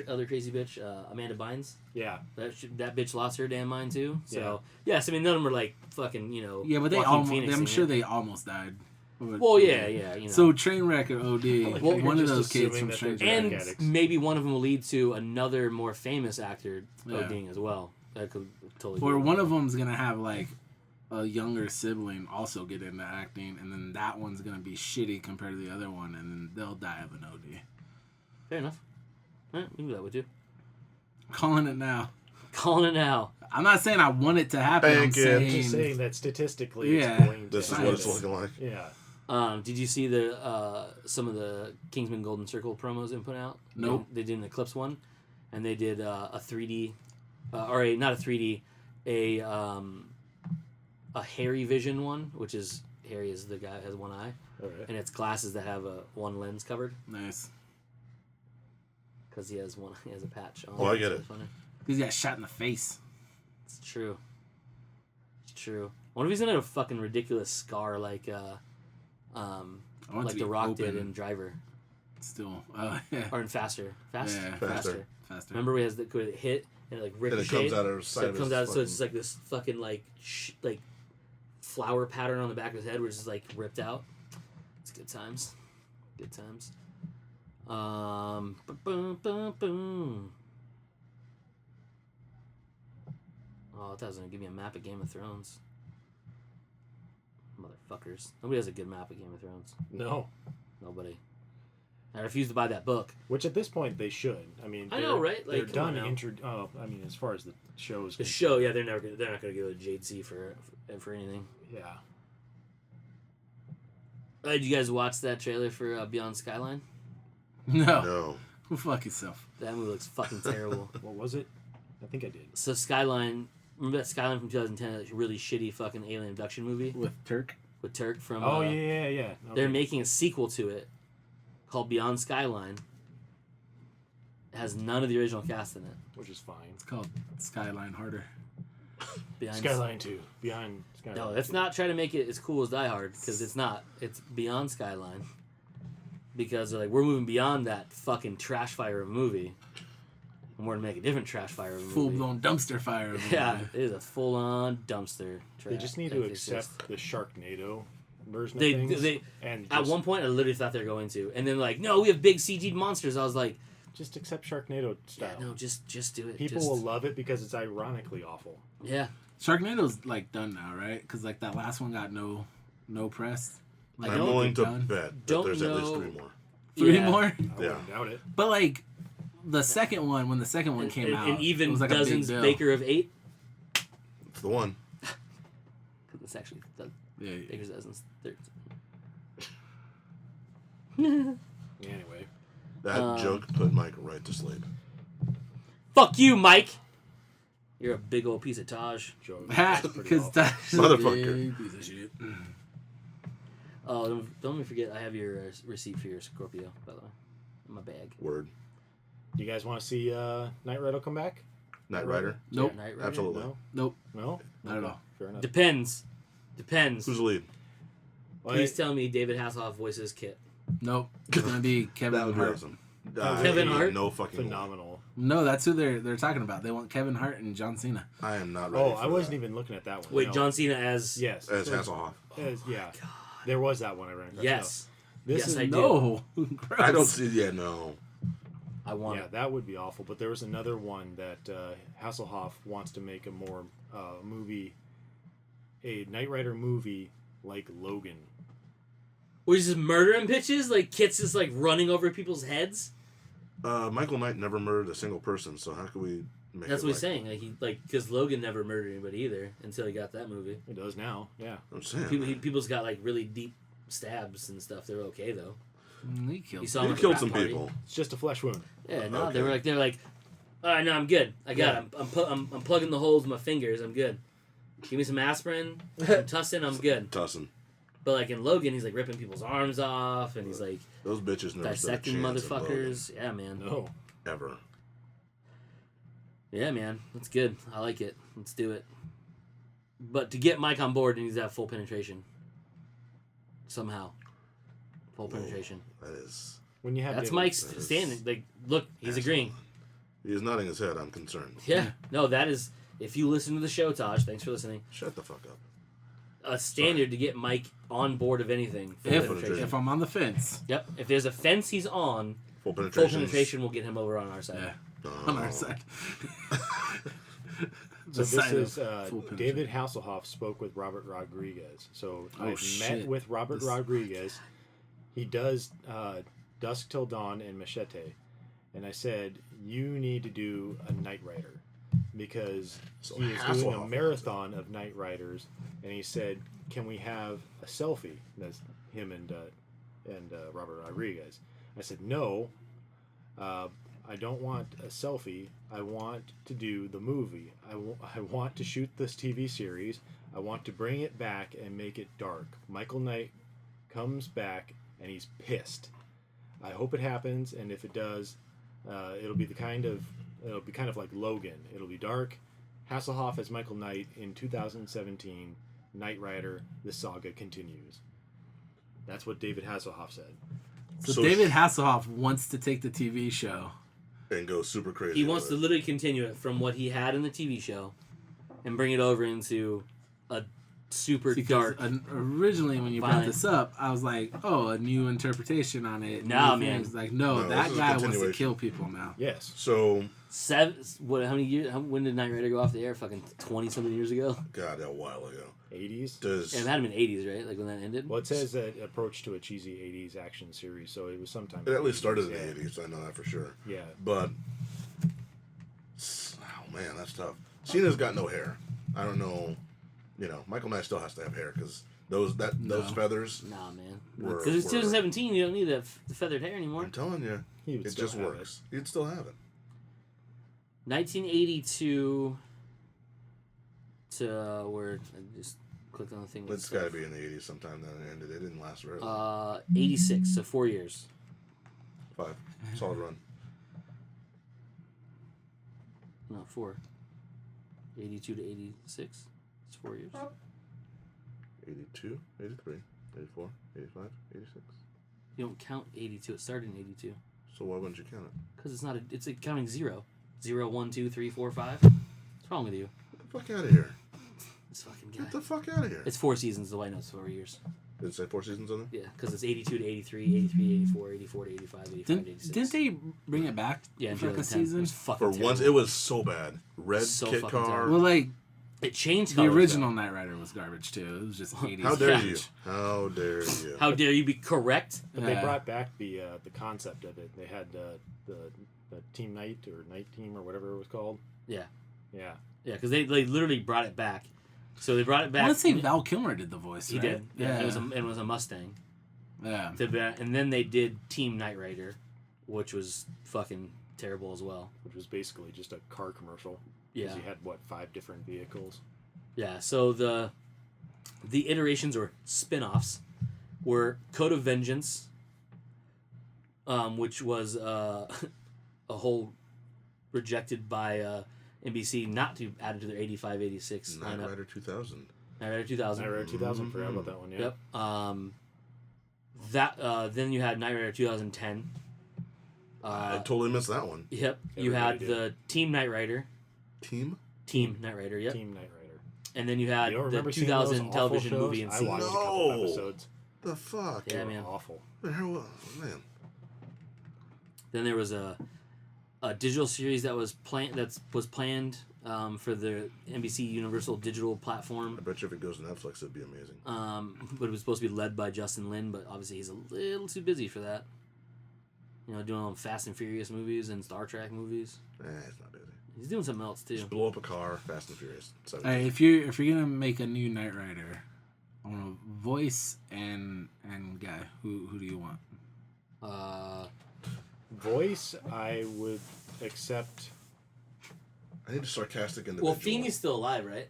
other crazy bitch? Amanda Bynes. Yeah. That bitch lost her damn mind too. So Yeah. yes, I mean none of them are like fucking Yeah, but they Joaquin almost. Phoenix I'm in sure it. they almost died. Well, yeah. So Trainwreck or OD. like how you're one of just those kids assuming from that Stranger they're and Things. addicts. maybe one of them will lead to another more famous actor Yeah. ODing as well. That could totally. Or be one of them's gonna have like a younger sibling also get into acting, and then that one's gonna be shitty compared to the other one, and then they'll die of an OD. Fair enough. All right, we can do that with you. Calling it now. Calling it now. I'm not saying I want it to happen. I'm Thank you. I'm saying, just saying that statistically, Yeah. it's going to This is happen. what it's looking like. Yeah. Did you see the some of the Kingsman Golden Circle promos they put out? Nope. They did an Eclipse one, and they did a 3D, not a 3D, a Harry Vision one, which is Harry is the guy who has one eye, All right. and it's glasses that have one lens covered nice. because he has a patch on. Oh, I get So it. it's funny. Because he got shot in the face. It's true. It's true. I wonder if he's gonna have a fucking ridiculous scar like I want like to The be Rock did open in Driver still. Yeah. or in Faster. Yeah. Faster. Faster. Remember, he has the could hit and it like And it ricocheted. comes out of the side So of it comes his out. So fucking- it's just like this fucking like flower pattern on the back of his head, where it's just like ripped out. It's good times. Good times. Boom, boom, boom. Oh, I thought it was gonna give me a map of Game of Thrones. Motherfuckers. Nobody has a good map of Game of Thrones. No. Nobody. I refuse to buy that book. Which at this point they should. I mean, I know, right? They're Like, come on done. now. I mean, as far as the shows. The show, yeah, they're not gonna go to JC for anything. Yeah. Did you guys watch that trailer for Beyond Skyline? No. No. Go fuck yourself. That movie looks fucking terrible. What was it? I think I did. So Skyline, remember that Skyline from 2010, that really shitty fucking alien abduction movie With Turk. with Turk from? Oh yeah. They're Okay. making a sequel to it called Beyond Skyline. It has none of the original cast in it. Which is fine. It's called Skyline Harder. Beyond Skyline 2. Beyond Skyline. No, let's 2. not try to make it as cool as Die Hard, because it's not. It's Beyond Skyline. Because they're like, we're moving beyond that fucking trash fire of a movie. And we're going to make a different trash fire of a movie. Full blown dumpster fire. Yeah, it is a full on dumpster. They just need to accept the Sharknado version They- of things. they- and At just, one point, I literally thought they were going to. And then, like, no, we have big CG monsters. I was like, just accept Sharknado yeah, style. no, just do it. People just, will love it because it's ironically awful. Yeah. Sharknado's like done now, right? Because like that last one got no press. Like, I I'm don't willing to done. bet that Don't there's at least know- 3 more. Three Yeah. more. I Yeah. wouldn't doubt it. But like the second one, when the second one came out, And even it was like a big dozens deal. Baker of 8. It's the one. It's actually the Yeah, Baker's dozens. 13. Anyway. That joke put Mike right to sleep. Fuck you, Mike. You're a big old piece of Taj. Joe, because that's a Motherfucker. big piece of shit. Oh, don't let me forget. I have your receipt for your Scorpio, by the way, in my bag. Word. Do you guys want to see Knight Rider come back? Knight Rider. Nope. Yeah, Knight Rider? Absolutely. No? Nope. No? Not at Okay, all. Fair enough. Depends. Who's the lead? Well, Please tell me David Hasselhoff voices Kit. Nope. It's gonna be That Kevin would be Hart. awesome. Kevin ain't Hart? No fucking way. Phenomenal. No, that's who they're talking about. They want Kevin Hart and John Cena. I am not ready. Oh, for I wasn't that. even looking at that one. Wait, no. John Cena as Yes. As Hasselhoff. Yeah. There was that one I ran across. yes. No. This Yes, is I do. No, I don't Gross. see. Yeah, no. I want Yeah, it. that would be awful. But there was another one that Hasselhoff wants to make a more movie, a Knight Rider movie like Logan. We're just murdering bitches, like Kit's just like running over people's heads. Michael Knight never murdered a single person, so how can we make That's it what he's like saying. Like because Logan never murdered anybody either until he got that movie. It does now. Yeah. I'm saying. People's got like really deep stabs and stuff. They were okay though. He killed. He saw He him at the killed rap some party. people. It's just a flesh wound. Yeah, no, Okay. they were like, all right, no, I'm good. I got it. I'm plugging the holes with my fingers. I'm good. Give me some aspirin, some Tussin. I'm good. Tussin. But like in Logan, he's like ripping people's arms off, and he's like Those bitches never stood a dissecting chance in motherfuckers. Yeah, man. No. Logan, ever. Yeah, man. That's good. I like it. Let's do it. But to get Mike on board, he needs to have full penetration. Somehow. Full Whoa, penetration. That is. When you have That's David- Mike's That's standing. Like, look, he's agreeing. He is nodding his head. I'm concerned. Yeah. No, that is. If you listen to the show, Taj, thanks for listening. Shut the fuck up. A standard to get Mike on board of anything. Full If, penetration. if I'm on the fence, Yep. If there's a fence he's on, Full full penetration. penetration will get him over on our side. yeah, Oh. on our side. So The side this is of full penetration. David Hasselhoff spoke with Robert Rodriguez. So Oh, I met shit. with Robert This- Rodriguez. He does Dusk Till Dawn and Machete. And I said, you need to do a Knight Rider. Because So he is Hasselhoff doing a wants marathon of Knight Riders. And he said, can we have a selfie? That's him and Robert Rodriguez. I said, no. I don't want a selfie. I want to do the movie. I want to shoot this TV series. I want to bring it back and make it dark. Michael Knight comes back and he's pissed. I hope it happens, and if it does, it'll be kind of like Logan. It'll be dark. Hasselhoff as Michael Knight in 2017. Knight Rider. The saga continues. That's what David Hasselhoff said. So, So David Hasselhoff wants to take the TV show. And go super crazy. He wants to with it. literally continue it from what he had in the TV show and bring it over into a super Because dark. originally, when you brought violent. this up, I was like, "Oh, a new interpretation on it." Nah, new man. things. Like, no, No, that this is a guy wants to continuation. kill people now. Yes. So, How many years? When did Knight Rider go off the air? Fucking 20-something years ago? God, a while ago. 80s. Does Yeah, it had him in 80s, right? Like when that ended? Well, it says that approach to a cheesy 80s action series, so it was sometime. it at least started in yeah. the 80s? I know that for sure. Yeah. But, oh man, that's tough. Cena's got no hair. I don't know. You know, Michael Knight still has to have hair because those feathers. Nah, man. Were- Because it's were- 2017, you don't need the feathered hair anymore. I'm telling you, He would it still just have works. You'd still have it. 1982 to where I just clicked on the thing. It's got to be in the 80s sometime. Then it ended. It didn't last very long. 86, so 4 years. 5. Solid run. No, 4. 82 to 86. It's 4 years. 82, 83, 84, 85, 86. You don't count 82. It started in 82. So why wouldn't you count it? Because it's not it's like counting 0. 0, 1, 2, 3, 4, 5. What's wrong with you? Get the fuck out of here. This fucking guy. Get the fuck out of here. It's 4 seasons, the White Note's 4 years. Did it say 4 seasons on there? Yeah, because it's 82 to 83, 83 84, 84 to 85, 85 to 86. Didn't they bring it back Yeah, in for like a 2010. It season? was fucking For once, terrible. it was so bad. Red So kit fucking car. terrible. Well, like It changed the colors, original Knight Rider was garbage too. It was just 80s. How dare Yeah. you? How dare you? though. How dare you be correct? But they Yeah. brought back the concept of it. They had the Team Night or Night Team or whatever it was called. Yeah. Yeah. Yeah, because they literally brought it back. So they brought it back. I want to say Val Kilmer did the voice. He right? did. Yeah. Yeah. It was a Mustang. Yeah. And then they did Team Knight Rider, which was fucking terrible as well. Which was basically just a car commercial. 'Cause Yeah. You had, 5 different vehicles. Yeah, so the iterations or spin-offs were Code of Vengeance, which was a whole rejected by NBC not to add it to their 85, 86 Knight lineup. Rider 2000. Knight Rider 2000. Knight Rider 2000, forgot about that one, yeah. Yep. That then you had Knight Rider 2010. I totally missed that one. Yep. You had the Team Knight Rider. Team Knight Rider. Yep. Team Knight Rider. And then you had You don't the remember seeing those 2000 awful television shows? movie and I scene. watched a couple No. episodes. The fuck? Yeah, They were man. awful. Man. Then there was a digital series that was planned for the NBC Universal Digital platform. I bet you if it goes to Netflix, it'd be amazing. But it was supposed to be led by Justin Lin, but obviously he's a little too busy for that. You know, doing all them Fast and Furious movies and Star Trek movies. It's not busy. He's doing something else too. Just blow up a car, Fast and Furious. Hey, if you're gonna make a new Knight Rider, I want a voice and guy. Who do you want? Voice, I would accept. I need a sarcastic individual. Well, Feeney's still alive, right?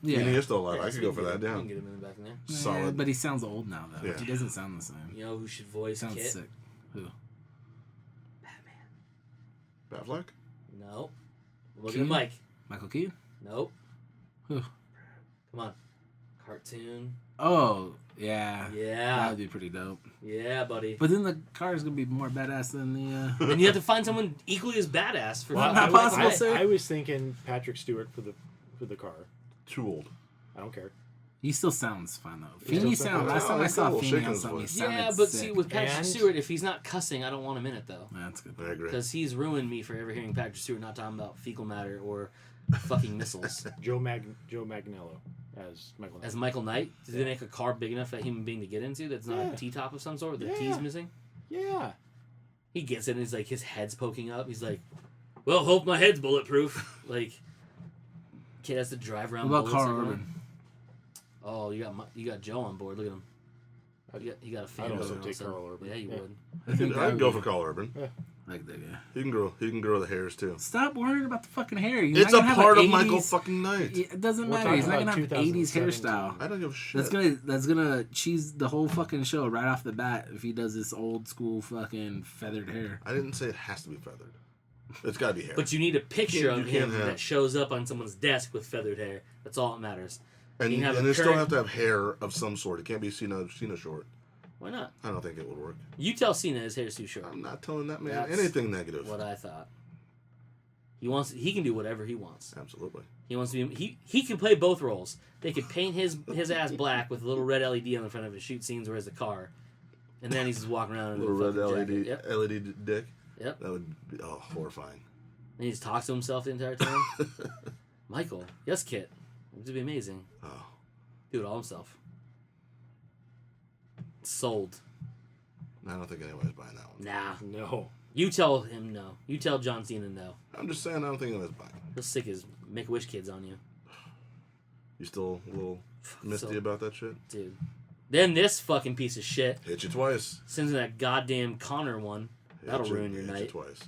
Yeah, Feeney is still alive. Yeah, I so could go for we that. can- we Yeah. can get him in the back in there. Solid. but he sounds old now though. Yeah. He doesn't sound the same. You know who should voice Sounds Kit? sick. Who? Batfleck? No. Look Keaton? at Mike. Michael Keaton? Nope. Who? Come on. Cartoon. Oh, yeah. That Yeah. would be pretty dope. Yeah, buddy. But then the car is gonna be more badass than the. And you have to find someone equally as badass for Well, fucking not possible, Mike. sir. I was thinking Patrick Stewart for the car. Too old. I don't care. He still sounds fun though. He still Feeney sounds sound. fun. Last time I I saw like Feeney on Shaken's something, he voice. sounded Yeah, but sick. see, with Patrick And- Stewart, if he's not cussing, I don't want him in it though. That's good. I agree. Because he's ruined me for ever hearing Patrick Stewart not talking about fecal matter or fucking missiles. Joe Manganiello as Michael Knight. As Michael Knight, did they make a car big enough for a human being to get into that's not Yeah. a T-top of some sort? The Yeah. T's missing? Yeah. He gets in and he's like, his head's poking up. He's like, well, hope my head's bulletproof. Like, kid has to drive around. What about bullets Carl everywhere. Urban? Oh, you got Joe on board. Look at him. You got a fan. I'd of also him take also. Carl Urban. Yeah, you Yeah. would. I think I'd that go would for be- Carl Urban. like that guy. He can grow the hairs too. Stop worrying about the fucking hair. You're It's not a gonna have part an of Michael 80s fucking Knight. It doesn't We're matter. He's not talking gonna about have 80s 2017. hairstyle. I don't give a shit. That's gonna cheese the whole fucking show right off the bat if he does this old school fucking feathered hair. I didn't say it has to be feathered. It's got to be hair. But you need a picture You of can't him have- that shows up on someone's desk with feathered hair. That's all that matters. and you can have a they still current- have to have hair of some sort. It can't be Cena short. Why not? I don't think it would work. You tell Cena his hair's too short. I'm not telling that man That's anything negative. What I thought. He can do whatever he wants. Absolutely. He wants to be. He can play both roles. They could paint his ass black with a little red LED on the front of his shoot scenes where he's a car, and then he's just walking around in a Little red fucking LED jacket. Yep. LED dick. Yep. That would be horrifying. And he just talks to himself the entire time. Michael, yes, Kit. It would be amazing. Oh. Do it all himself. Sold. I don't think anyone's buying that one. Nah. No. You tell him no. You tell John Cena no. I'm just saying I don't think anyone's buying it. He'll stick his Make-A-Wish kids on you. You still a little misty So- about that shit? Dude. Then this fucking piece of shit Hit you twice. sends in that goddamn Connor one. That'll ruin your hit night. You twice.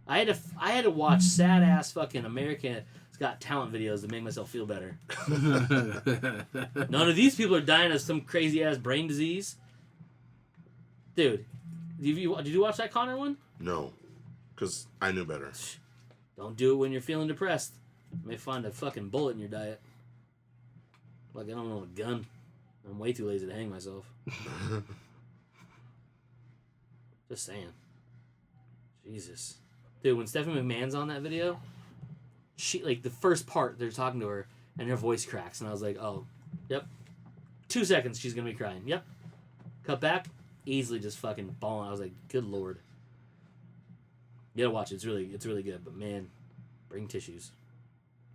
I had to watch sad ass fucking America's Got Talent videos to make myself feel better. None of these people are dying of some crazy ass brain disease. Dude, did you watch that Connor one? No, because I knew better. Don't do it when you're feeling depressed. You may find a fucking bullet in your diet. Like, I don't know, a gun. I'm way too lazy to hang myself. Just saying. Jesus. Dude, when Stephanie McMahon's on that video, she, like, the first part, they're talking to her, and her voice cracks, and I was like, oh, yep. 2 seconds, she's gonna be crying. Yep. Cut back, easily just fucking bawling. I was like, good lord. You gotta watch it. It's really good, but man, bring tissues.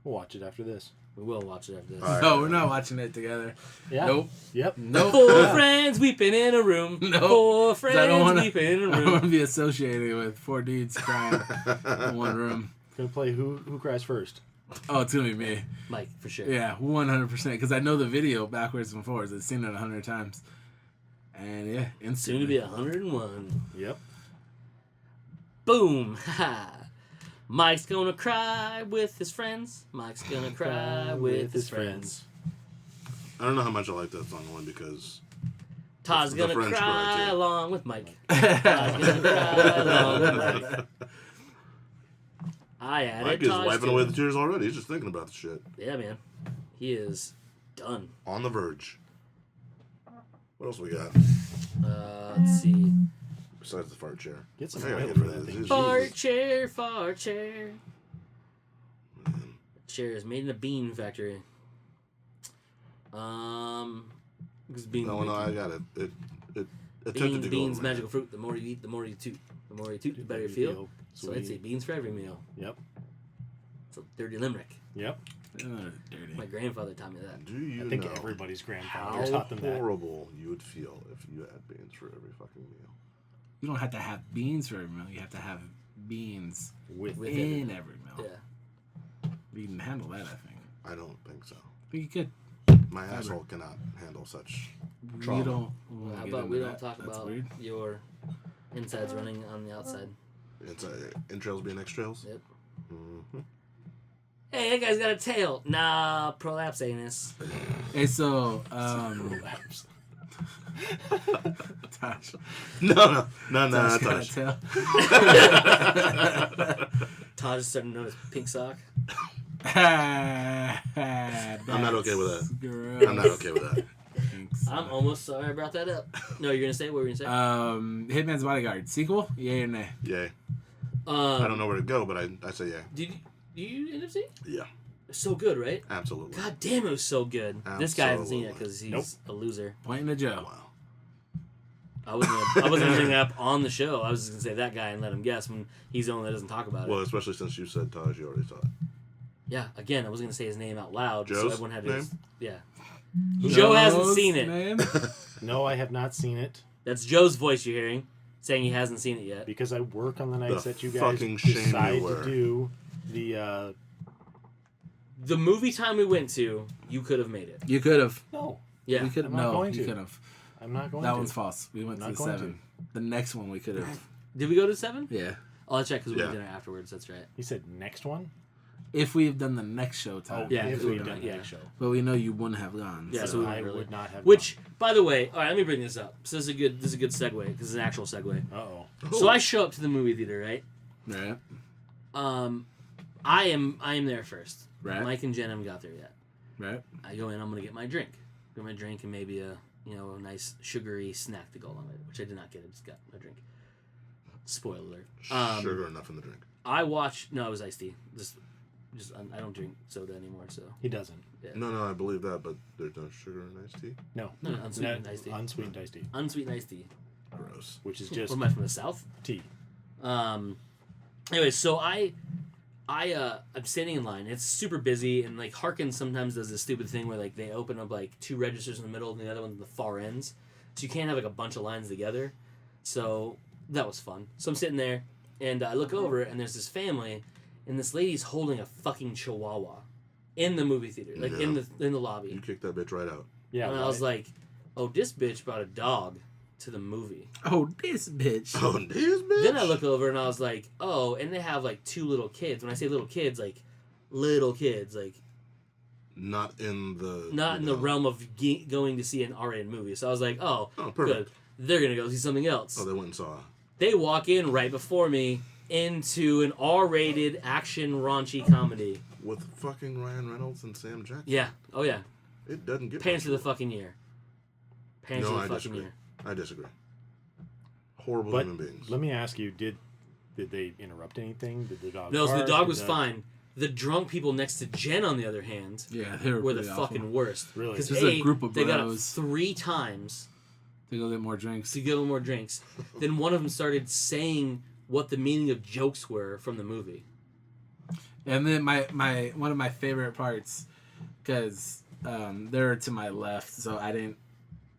We'll watch it after this. We will watch it after this. All right. No, we're not watching it together. Yeah. Nope. Yep. Nope. Four friends weeping in a room. No. Four I friends don't wanna- weeping in a I don't want to room. be associated with 4 dudes crying in one room. Gonna play Who Cries First. Oh, it's gonna be me. Mike, for sure. Yeah, 100%. Because I know the video backwards and forwards. I've seen it 100 times. And yeah, Soon instantly. to be 101. Yep. Boom. Ha. Mike's gonna cry with his friends. Mike's gonna cry with his friends. I don't know how much I like that song only because Todd's The gonna friends cry cry, too. along with Mike. Todd's gonna cry along with Mike. I added Mike is Todd's wiping to away it. the tears already. He's just thinking about the shit. Yeah, man. He is done. On the verge. What else we got Let's see. besides the fart chair? Get some I gotta oil get for rid that of thing. this. Fart chair, fart chair. Man. Chair is made in a bean factory. Because beans, No, I got it. It attempted beans, to beans, go over magical fruit. The more you eat, the more you toot. The more you toot, the better you feel. So I'd say Sweet. beans for every meal. Yep. It's a dirty limerick. Yep. Dirty. My grandfather taught me that. Do you I think know everybody's grandfather how taught them that. horrible you would feel if you had beans for every fucking meal? You don't have to have beans for every meal. You have to have beans With in every meal. Yeah. You can handle that, I think. I don't think so. I think you could. My asshole cannot handle such We trauma. don't. we'll How get about into we don't that. talk That's about weird. your insides running on the outside? Entrails being extrails? Yep. Mm-hmm. Hey, that guy's got a tail. Nah, prolapse anus. Hey, so Relapse. Tosh. No, Tosh got a Tosh. tail. Todd is starting to notice pink sock. I'm not okay with that. Gross. I'm not okay with that. Thanks. I'm almost sorry I brought that up. No, you're gonna say what were you gonna say? Hitman's Bodyguard sequel? Yay or nay? Yay. I don't know where to go, but I say yeah. Did you end up seeing? Yeah, It's so good, right? absolutely. God damn, it was so good. This guy hasn't seen it because he's Nope. a loser. Pointing to Joe. Wow. I wasn't gonna bring that up on the show. I was just gonna say that guy and let him guess when he's the only that doesn't talk about Well, it. especially since you said Taj, you already saw it. Yeah, again, I wasn't gonna say his name out loud, so Joe's everyone had to. name? Yeah, Joe hasn't Joe's seen it. name? No, I have not seen it That's Joe's voice you're hearing, saying he hasn't seen it yet. because I work on the nights The that you guys fucking shame you decide were. to do the. The movie time we went to, you could have made it. You could have. No, Yeah, We could I'm have. not No, going you to. could have. I'm not going That to. one's false. We went to Not the going 7. The next one we could have. did we go to 7? Yeah. I'll check because we Yeah. went dinner afterwards. That's right. He said next one. If we have done the next show time. Yeah, if because we we've were done yeah. the next show. But we know you wouldn't have gone. Yeah, so. so we I went early. would not have. Which, by the way, all right, let me bring this up. So this is a good segue because it's an actual segue. Uh-oh. So I show up to the movie theater, right? Right. I am there first. Right. Mike and Jen haven't got there yet. Right. I go in. I'm gonna get my drink. Get my drink and maybe a nice sugary snack to go along with it, which I did not get. I just got my drink. Spoiler alert. Sugar enough in the drink. I watched. No, it was iced tea. Just I don't drink soda anymore. So He doesn't. yeah. No, I believe that, but there's no sugar in iced tea. No. No, unsweetened iced tea. Unsweetened iced tea, Unsweetened iced tea. Gross. which is What just am I from the south? tea. Anyway, so I'm standing in line. It's super busy, and like Harkins sometimes does this stupid thing where like they open up like 2 registers in the middle and the other one's in the far ends, so you can't have like a bunch of lines together. So that was fun. So I'm sitting there, and I look over, and there's this family, and this lady's holding a fucking chihuahua in the movie theater, like in the lobby. You kicked that bitch right out. Yeah. And I was like, oh, this bitch brought a dog to the movie. Oh, this bitch. Oh, this bitch. Then I look over and I was like, oh, and they have like 2 little kids. When I say little kids, like Not in the. not in the realm of going to see an R-rated movie. So I was like, oh, Oh, good. perfect. They're gonna go see something else. Oh, they went and saw. They walk in right before me into an R-rated action raunchy comedy. With fucking Ryan Reynolds and Sam Jackson. Yeah. Oh yeah. It doesn't get Pants much of the worse. fucking year. Pants No, of I the fucking disagree. year. I disagree. Horrible But human beings. let me ask you: Did they interrupt anything? Did the dog? No, so the bark? dog Did was fine. The drunk people next to Jen, on the other hand, Yeah, they were were the pretty awful. fucking worst. Really? Because Just a group of they got up bros. 3 times To go get more drinks. to give them more drinks. Then one of them started saying what the meaning of jokes were from the movie. And then my one of my favorite parts, because they're to my left, so I didn't.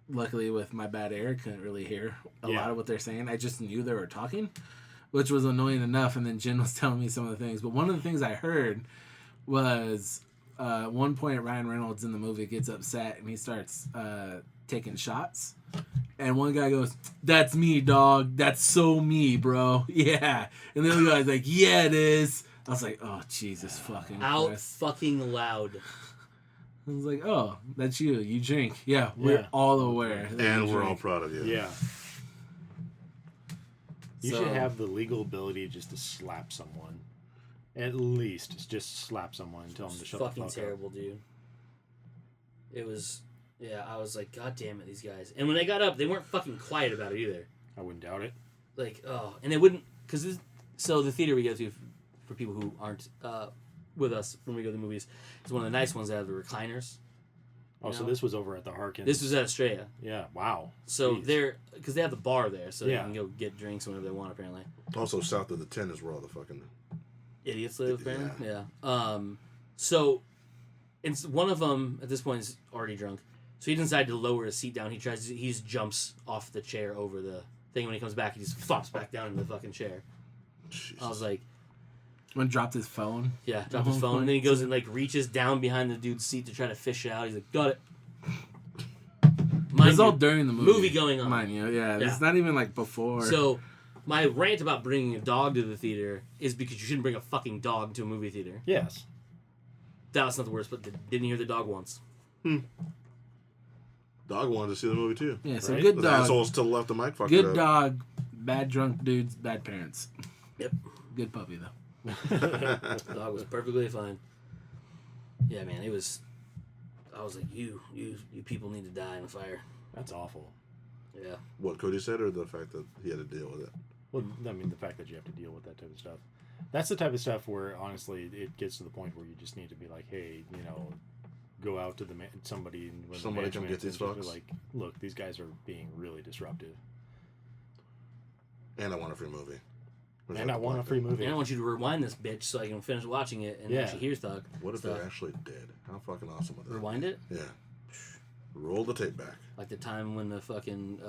Luckily, with my bad ear, couldn't really hear a lot of what they're saying. I just knew they were talking, which was annoying enough. And then Jen was telling me some of the things. But one of the things I heard was one point Ryan Reynolds in the movie gets upset and he starts taking shots. And one guy goes, "That's me, dog. That's so me, bro." Yeah. And the other guy's like, "Yeah, it is." I was like, "Oh, Jesus fucking Out Christ." fucking loud. I was like, "Oh, that's you. You drink." Yeah, we're all aware. that and you we're all drink. proud of you. Yeah. You So- should have the legal ability just to slap someone. At least just slap someone and tell them to shut the Fucking fuck terrible, dude. It was Yeah, I was like, God damn it, these guys. And when they got up, they weren't fucking quiet about it either. I wouldn't doubt it. Like, oh, and they wouldn't, because so the theater we go to, for people who aren't with us when we go to the movies, is one of the nice ones that have the recliners. Oh, so know? this was over at the Harkins. This was at Australia. Yeah, wow. So Jeez. because they have the bar there, so Yeah. they can go get drinks whenever they want, apparently. Also, south of the 10 is where all the fucking... Idiots live, apparently. Yeah. So, it's one of them, at this point, is already drunk. So he decided to lower his seat down. He just jumps off the chair over the thing. When he comes back, he just flops back down in the fucking chair. Jesus. I was like... When dropped his phone. Yeah, dropped his phone, and then he goes and, like, reaches down behind the dude's seat to try to fish it out. He's like, got it. It's all during the movie. Going on. Mind you, yeah. It's not even, like, before. So, my rant about bringing a dog to the theater is because you shouldn't bring a fucking dog to a movie theater. Yes. That's not the worst, but didn't hear the dog once. Dog wanted to see the movie, too. Yeah, so Right? good The dog. assholes to the left of Mike fucked it Good up. dog, bad drunk dudes, bad parents. Yep. Good puppy, though. The dog was perfectly fine. Yeah, man, it was... I was like, you people need to die in a fire. That's awful. Yeah. What Cody said, or the fact that he had to deal with it? Well, I mean, the fact that you have to deal with that type of stuff. That's the type of stuff where, honestly, it gets to the point where you just need to be like, hey, you know, go out to somebody come get these and just be fucks. like, look, these guys are being really disruptive. And I want a free movie. Was And that I the want a point free there? movie. And I want you to rewind this bitch so I can finish watching it and Yeah. actually hear stuff. What if they're actually dead? How fucking awesome would that Rewind it? be? Yeah. Roll the tape back. Like the time when the fucking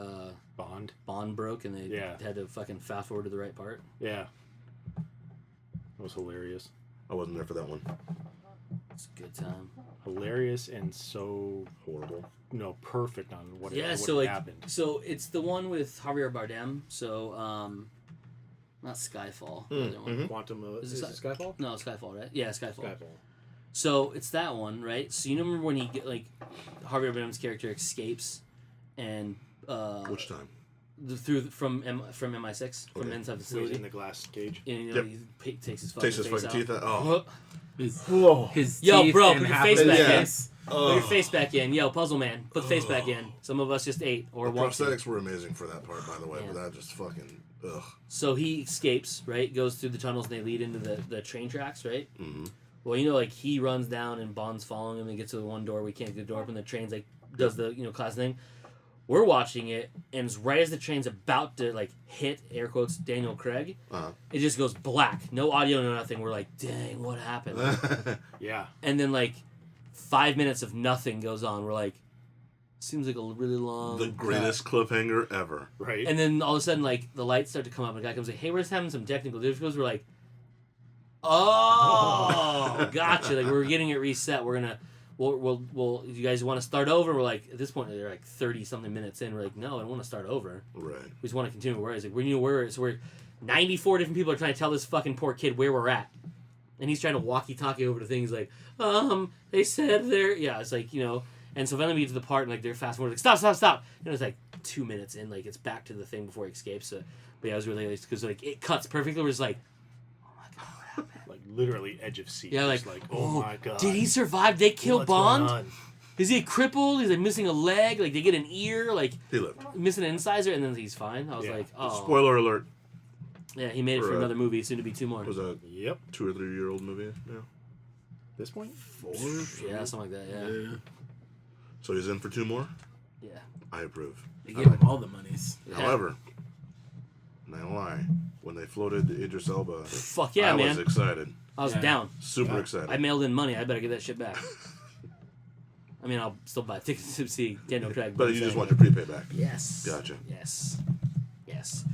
Bond. broke and they Yeah. had to fucking fast forward to the right part. Yeah. It was hilarious. I wasn't there for that one. It's a good time. Hilarious and so Horrible. perfect on what Yeah, what so like, happened. so it's the one with Javier Bardem. So, not Skyfall. The other one. Quantum Is is it it Skyfall? No, Skyfall, right? Yeah, Skyfall. Skyfall. So it's that one, right? So you remember when he Javier Bardem's character escapes, and Which time? from MI6 from Okay. inside the He's facility, in the glass cage. and Yep. he takes his fucking Takes his face fucking out. teeth out. Oh. His Yo, teeth bro, and put your half face of back his in. face. Put your face back in. Yo, Puzzle Man, put the face back in. Some of us just ate or The want to. prosthetics were amazing for that part, by the way, Yeah. but that just fucking... Ugh. So he escapes, right? Goes through the tunnels and they lead into the train tracks, right? Mm-hmm. Well, like he runs down and Bond's following him and gets to the one door. We can't get the door open. The train's like does the class thing. We're watching it, and it's right as the train's about to like hit air quotes Daniel Craig, it just goes black, no audio, no nothing. We're like, dang, what happened? Yeah. And then like 5 minutes of nothing goes on. We're like, seems like a really long. The greatest cliffhanger ever. Right. And then all of a sudden, like the lights start to come up, and the guy comes like, "Hey, we're just having some technical difficulties." We're like, "Oh, gotcha!" Like we're getting it reset. We're gonna, we'll. You guys want to start over? We're like, at this point, they're like 30 something minutes in. We're like, "No, I don't want to start over. Right. We just want to continue where." He's like, "We know where." So we're 94 different people are trying to tell this fucking poor kid where we're at, and he's trying to walkie-talkie over to things like, they said they're It's like And so finally we get to the part and like they're fast forward, like stop. And it's like 2 minutes in, like it's back to the thing before he escapes. So, but yeah, it was really because like it cuts perfectly. We're just like, oh my god, what happened? Like literally edge of seat. Yeah, like, Just oh my god. Did he survive? They kill What's going Bond? on? Is he crippled? Is he missing a leg? Like they get an ear? Like He lived. missing an incisor, and then he's fine. I was Yeah. like, oh, Spoiler alert. yeah, he made it for For, another movie. Soon to be 2 more. Was a Yep. 2 or 3 year old movie now? This point? 4? Yeah, something like that. Yeah, So he's in for 2 more? yeah. I approve. They gave him all the monies. However, not gonna lie, when they floated Idris Elba, Fuck yeah, I man. was excited. I was Yeah. down. Super excited. I mailed in money. I better get that shit back. I mean, I'll still buy tickets to see Daniel Craig. But you just want your prepay back. Yes. Gotcha. Yes.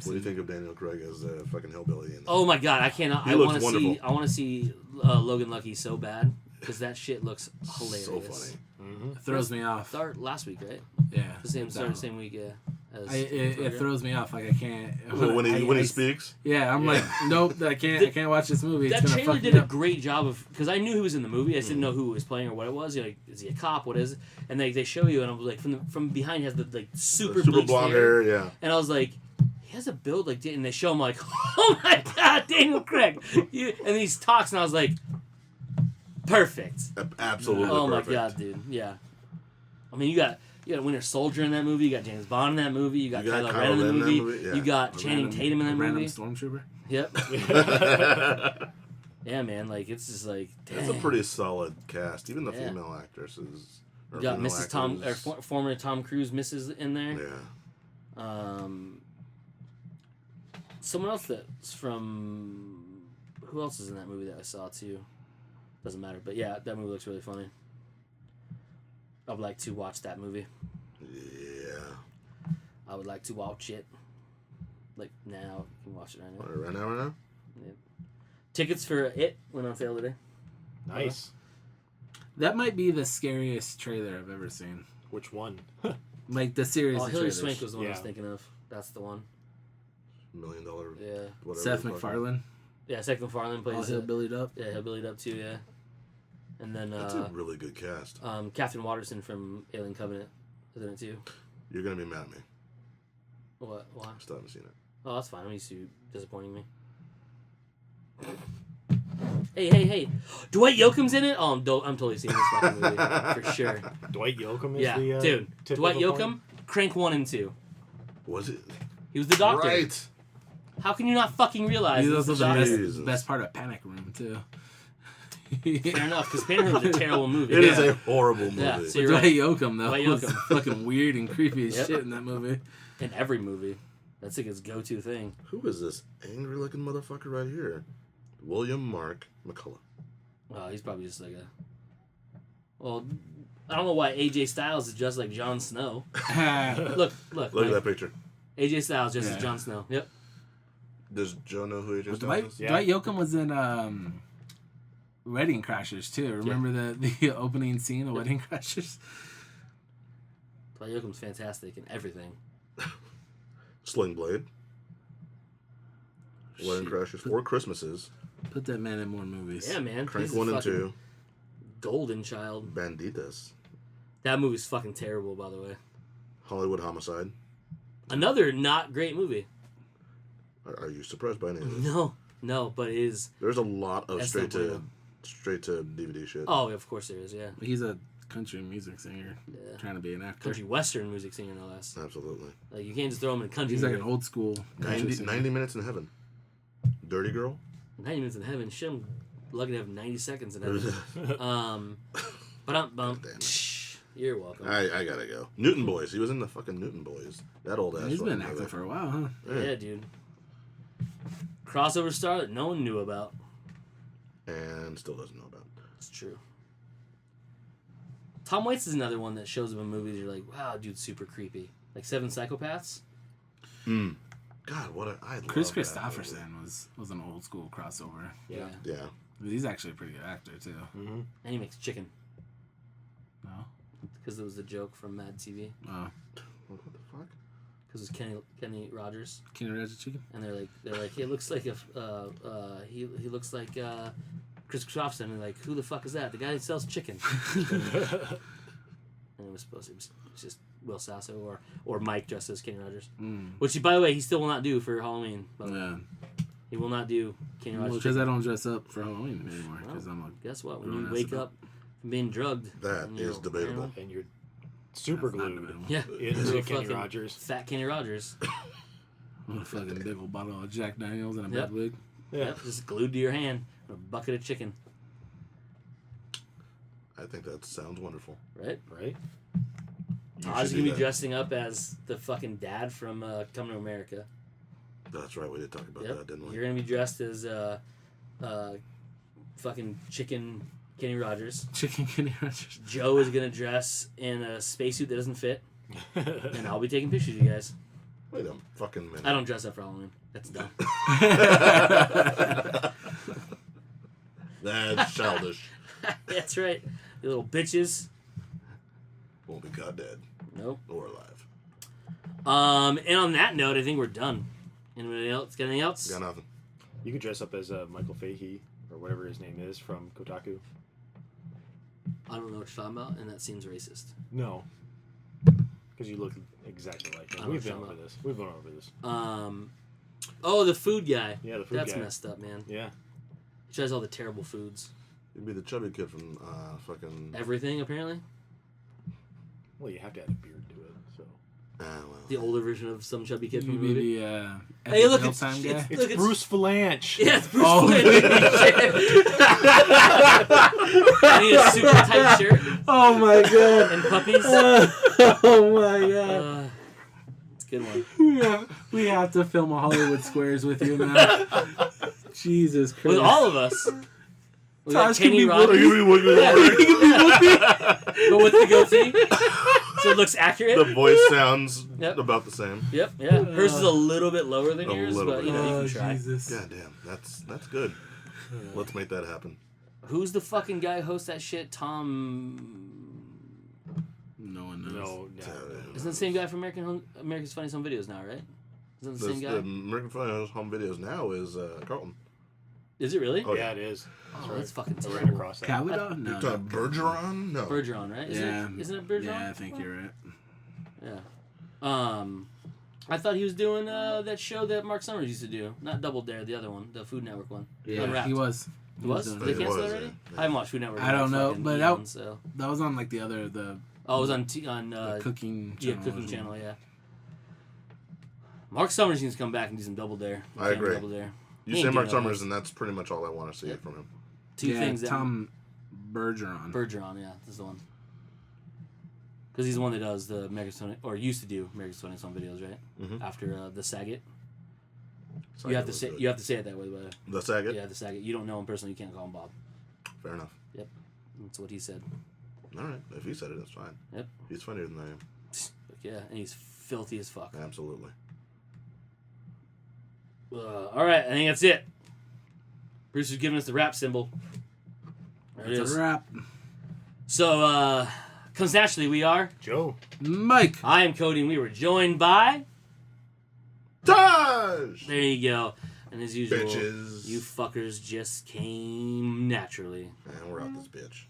What do you think of Daniel Craig as a fucking hillbilly? In Oh my god, I cannot. He I looks want to see. wonderful. I want to see Logan Lucky so bad because that shit looks hilarious. So funny. Mm-hmm. It throws me off. Start last week, right? Yeah. The same week, yeah. As It throws me off. Like I can't. Well, when he I- speaks, Yeah, I'm like, nope. I can't watch this movie. It's that gonna trailer fuck did me a up. great job of because I knew he was in the movie. I just didn't know who was playing or what it was. You're like, is he a cop? What is it? And they show you, and I was like, from behind, he has the like super bleached blonde hair, yeah. and I was like, he has a build like, and they show him like, oh my god, Daniel Craig, and then he talks, and I was like, perfect. Absolutely Oh my perfect. god, dude, yeah. I mean, you got Winter Soldier in that movie. You got James Bond in that movie. You got Kylo Ren in the movie. Yeah. You got Channing Tatum in that movie. Stormtrooper. Yep. Yeah, man. Like it's just like. Dang. It's a pretty solid cast. Even the female actresses. You got Mrs. Tom, or former Tom Cruise, Mrs. in there. Yeah. Someone else that's from. Who else is in that movie that I saw too? Doesn't matter, but yeah, that movie looks really funny. I would like to watch that movie. Yeah. I would like to watch it. Like now, you can watch it right now. Right now? Yeah. Tickets for it went on sale today. Nice. That might be the scariest trailer I've ever seen. Which one? Like the series. Oh, of Hilary trailers. Swank was the one I was Yeah. thinking of. That's the one. $1 million. Yeah. Whatever. Seth MacFarlane. Yeah, Seth MacFarlane plays All it. hillbillied up. Yeah, Hillbillied Up too. Yeah. And then That's a really good cast. Catherine Waterston from Alien Covenant is in it too. You're gonna be mad at me. What? Why? I still haven't seen it. Oh, that's fine. I'm used to you disappointing me. Hey! Dwight Yoakam's in it. Oh, I'm totally seeing this fucking movie for sure. Dwight Yoakam is Yeah, the dude. tip Dwight of the Yoakam, point? Crank 1 and 2. Was it? He was the doctor. Right. How can you not fucking realize? He's this also is the doctor? Jesus. best part of Panic Room too. Fair enough, because Panic Room was a terrible movie. It is a horrible movie. Yeah, so you're Dwight right. Yoakam though Dwight was Yoakam. fucking weird and creepy as Yep. shit in that movie. In every movie. That's like his go-to thing. Who is this angry-looking motherfucker right here? William Mark McCullough. Oh, he's probably just like a... Well, I don't know why AJ Styles is just like Jon Snow. Look. Look Mike. at that picture. AJ Styles just Yeah. as Jon Snow. Yep. Does Joe know who AJ Dwight, Styles is? Yeah. Dwight Yoakam was in Wedding Crashers too. Remember the opening scene of Wedding Crashers? Dwight Yoakam's fantastic in everything. Sling Blade. Wedding Crashers. 4 Christmases. Put that man in more movies. Yeah, man. Crank He's a 1 and fucking 2. Golden child. Banditas. That movie's fucking terrible, by the way. Hollywood Homicide. Another not great movie. Are you surprised by any of this? No, but it is. There's a lot of That's straight no to DVD shit. Oh, of course there is, yeah. He's a country music singer Yeah. trying to be an actor. Country western music singer, no less. Absolutely. Like, you can't just throw him in country. He's like an music. old school country 90 singer. Minutes in Heaven. Dirty Girl. 90 minutes in heaven. Shit, I'm lucky to have 90 seconds in heaven. But Damn you're welcome. I gotta go. Newton Boys. He was in the fucking Newton Boys. That old ass. He's been fucking acting movie. for a while, huh? Yeah, dude. Crossover star that no one knew about. And still doesn't know about. It's true. Tom Waits is another one that shows up in movies. You're like, wow, dude's super creepy. Like 7 Psychopaths. God, what I love Chris that Christopherson was an old school crossover. Yeah. movie. Yeah. He's actually a pretty good actor too. Mm-hmm. And he makes chicken. No? Because it was the joke from Mad TV. Oh. What the fuck? Because it was Kenny Rogers. Kenny Rogers Chicken? And they're like, he looks like he looks like Chris Christopherson. And they're like, who the fuck is that? The guy that sells chicken. And it was just Will Sasso or Mike dressed as Kenny Rogers. Which, by the way, he still will not do for Halloween. By the way. Yeah. He will not do Kenny Rogers. Because I don't dress up for Halloween anymore. Because Well, I'm a guess what? When grown you ass wake adult. up from being drugged, That and is debatable. And you're super That's not glued debatable. Yeah, into Little Kenny fucking Rogers. Fat Kenny Rogers. with a fucking big old bottle of Jack Daniels and a Yep. bad wig. Yeah. Yep, just glued to your hand with a bucket of chicken. I think that sounds wonderful. Right? Right? You Todd's should gonna do be that. dressing up as the fucking dad from Coming to America. That's right. We did talk about Yep. that, didn't we? You're gonna be dressed as fucking chicken Kenny Rogers. Chicken Kenny Rogers. Joe is gonna dress in a spacesuit that doesn't fit, and I'll be taking pictures of you guys. Wait a fucking minute. I don't dress up for Halloween. That's dumb. That's childish. That's right. You little bitches. Won't be caught dead Nope. or alive. And on that note, I think we're done. Anybody else? Got anything else? Got nothing. You could dress up as Michael Fahey or whatever his name is from Kotaku. I don't know what you're talking about, and that seems racist. No. Because you look exactly like I him. don't We've know been what over you're this. We've been over this. Oh, the food guy. Yeah, the food That's guy. messed up, man. Yeah. He tries all the terrible foods. You'd be the chubby kid from fucking. Everything, apparently. Well, you have to add a beard to it, so. Well. The older version of some chubby kid from the Maybe movie. hey, look, time it's- guy. It's Look, Bruce Valanche. Yeah, it's Bruce Oh. Willis. I need a super tight shirt Oh my god. and puppies. Oh my god. It's a good one. We have to film a Hollywood Squares with you now. Jesus Christ. With all of us. We got Tosh can Kenny be Rogers. Are you with me? But with the goatee. So it looks accurate. The voice sounds Yep. about the same. Yep, yeah. Hers is a little bit lower than A yours, little but bit. you know, you Oh, can try. Jesus. God damn, that's good. Let's make that happen. Who's the fucking guy who hosts that shit? Tom. No one knows. No. Isn't the same guy from America's Funniest Home Videos now, right? Isn't it the same The guy? American Funniest Home Videos now is Carlton. Is it really? Oh, Yeah, it is. Oh, that's fucking I ran terrible. across that. Calvadon? No. You're talking Bergeron? No. Bergeron, right? Isn't it Bergeron? Yeah, I think you're right. Yeah. I thought he was doing that show that Mark Summers used to do. Not Double Dare, the other one, the Food Network one. Yeah, Unwrapped. he was. He was? doing Did they it. He cancel was, it already? yeah. I haven't watched Food Network. I don't know, but that. So. That was on like the other the Oh, it was on cooking yeah, channel. cooking channel, yeah. Mark Summers needs to come back and do some Double Dare. I agree. Double Dare. You He say ain't Mark doing all Summers, this. and that's pretty much all I want to see Yep. from him. Two Yeah, things that Tom Bergeron. Bergeron, yeah, that's the one. Because he's the one that does the America's 20, or used to do America's 20 Home Videos, right? Mhm. After the Saget. Saget You have to was say good. you have to say it that way, but The Saget? yeah, the Saget. You don't know him personally, you can't call him Bob. Fair enough. That's what he said. All right. If he said it, that's fine. Yep. He's funnier than I am. But yeah, and he's filthy as fuck. Absolutely. All right, I think that's it. Bruce is giving us the rap symbol. There it That's is. a wrap. So, comes naturally, we are. Joe. Mike. I am Cody, and we were joined by. Taj! There you go. And as usual, Bitches. you fuckers just came naturally. And we're out this bitch.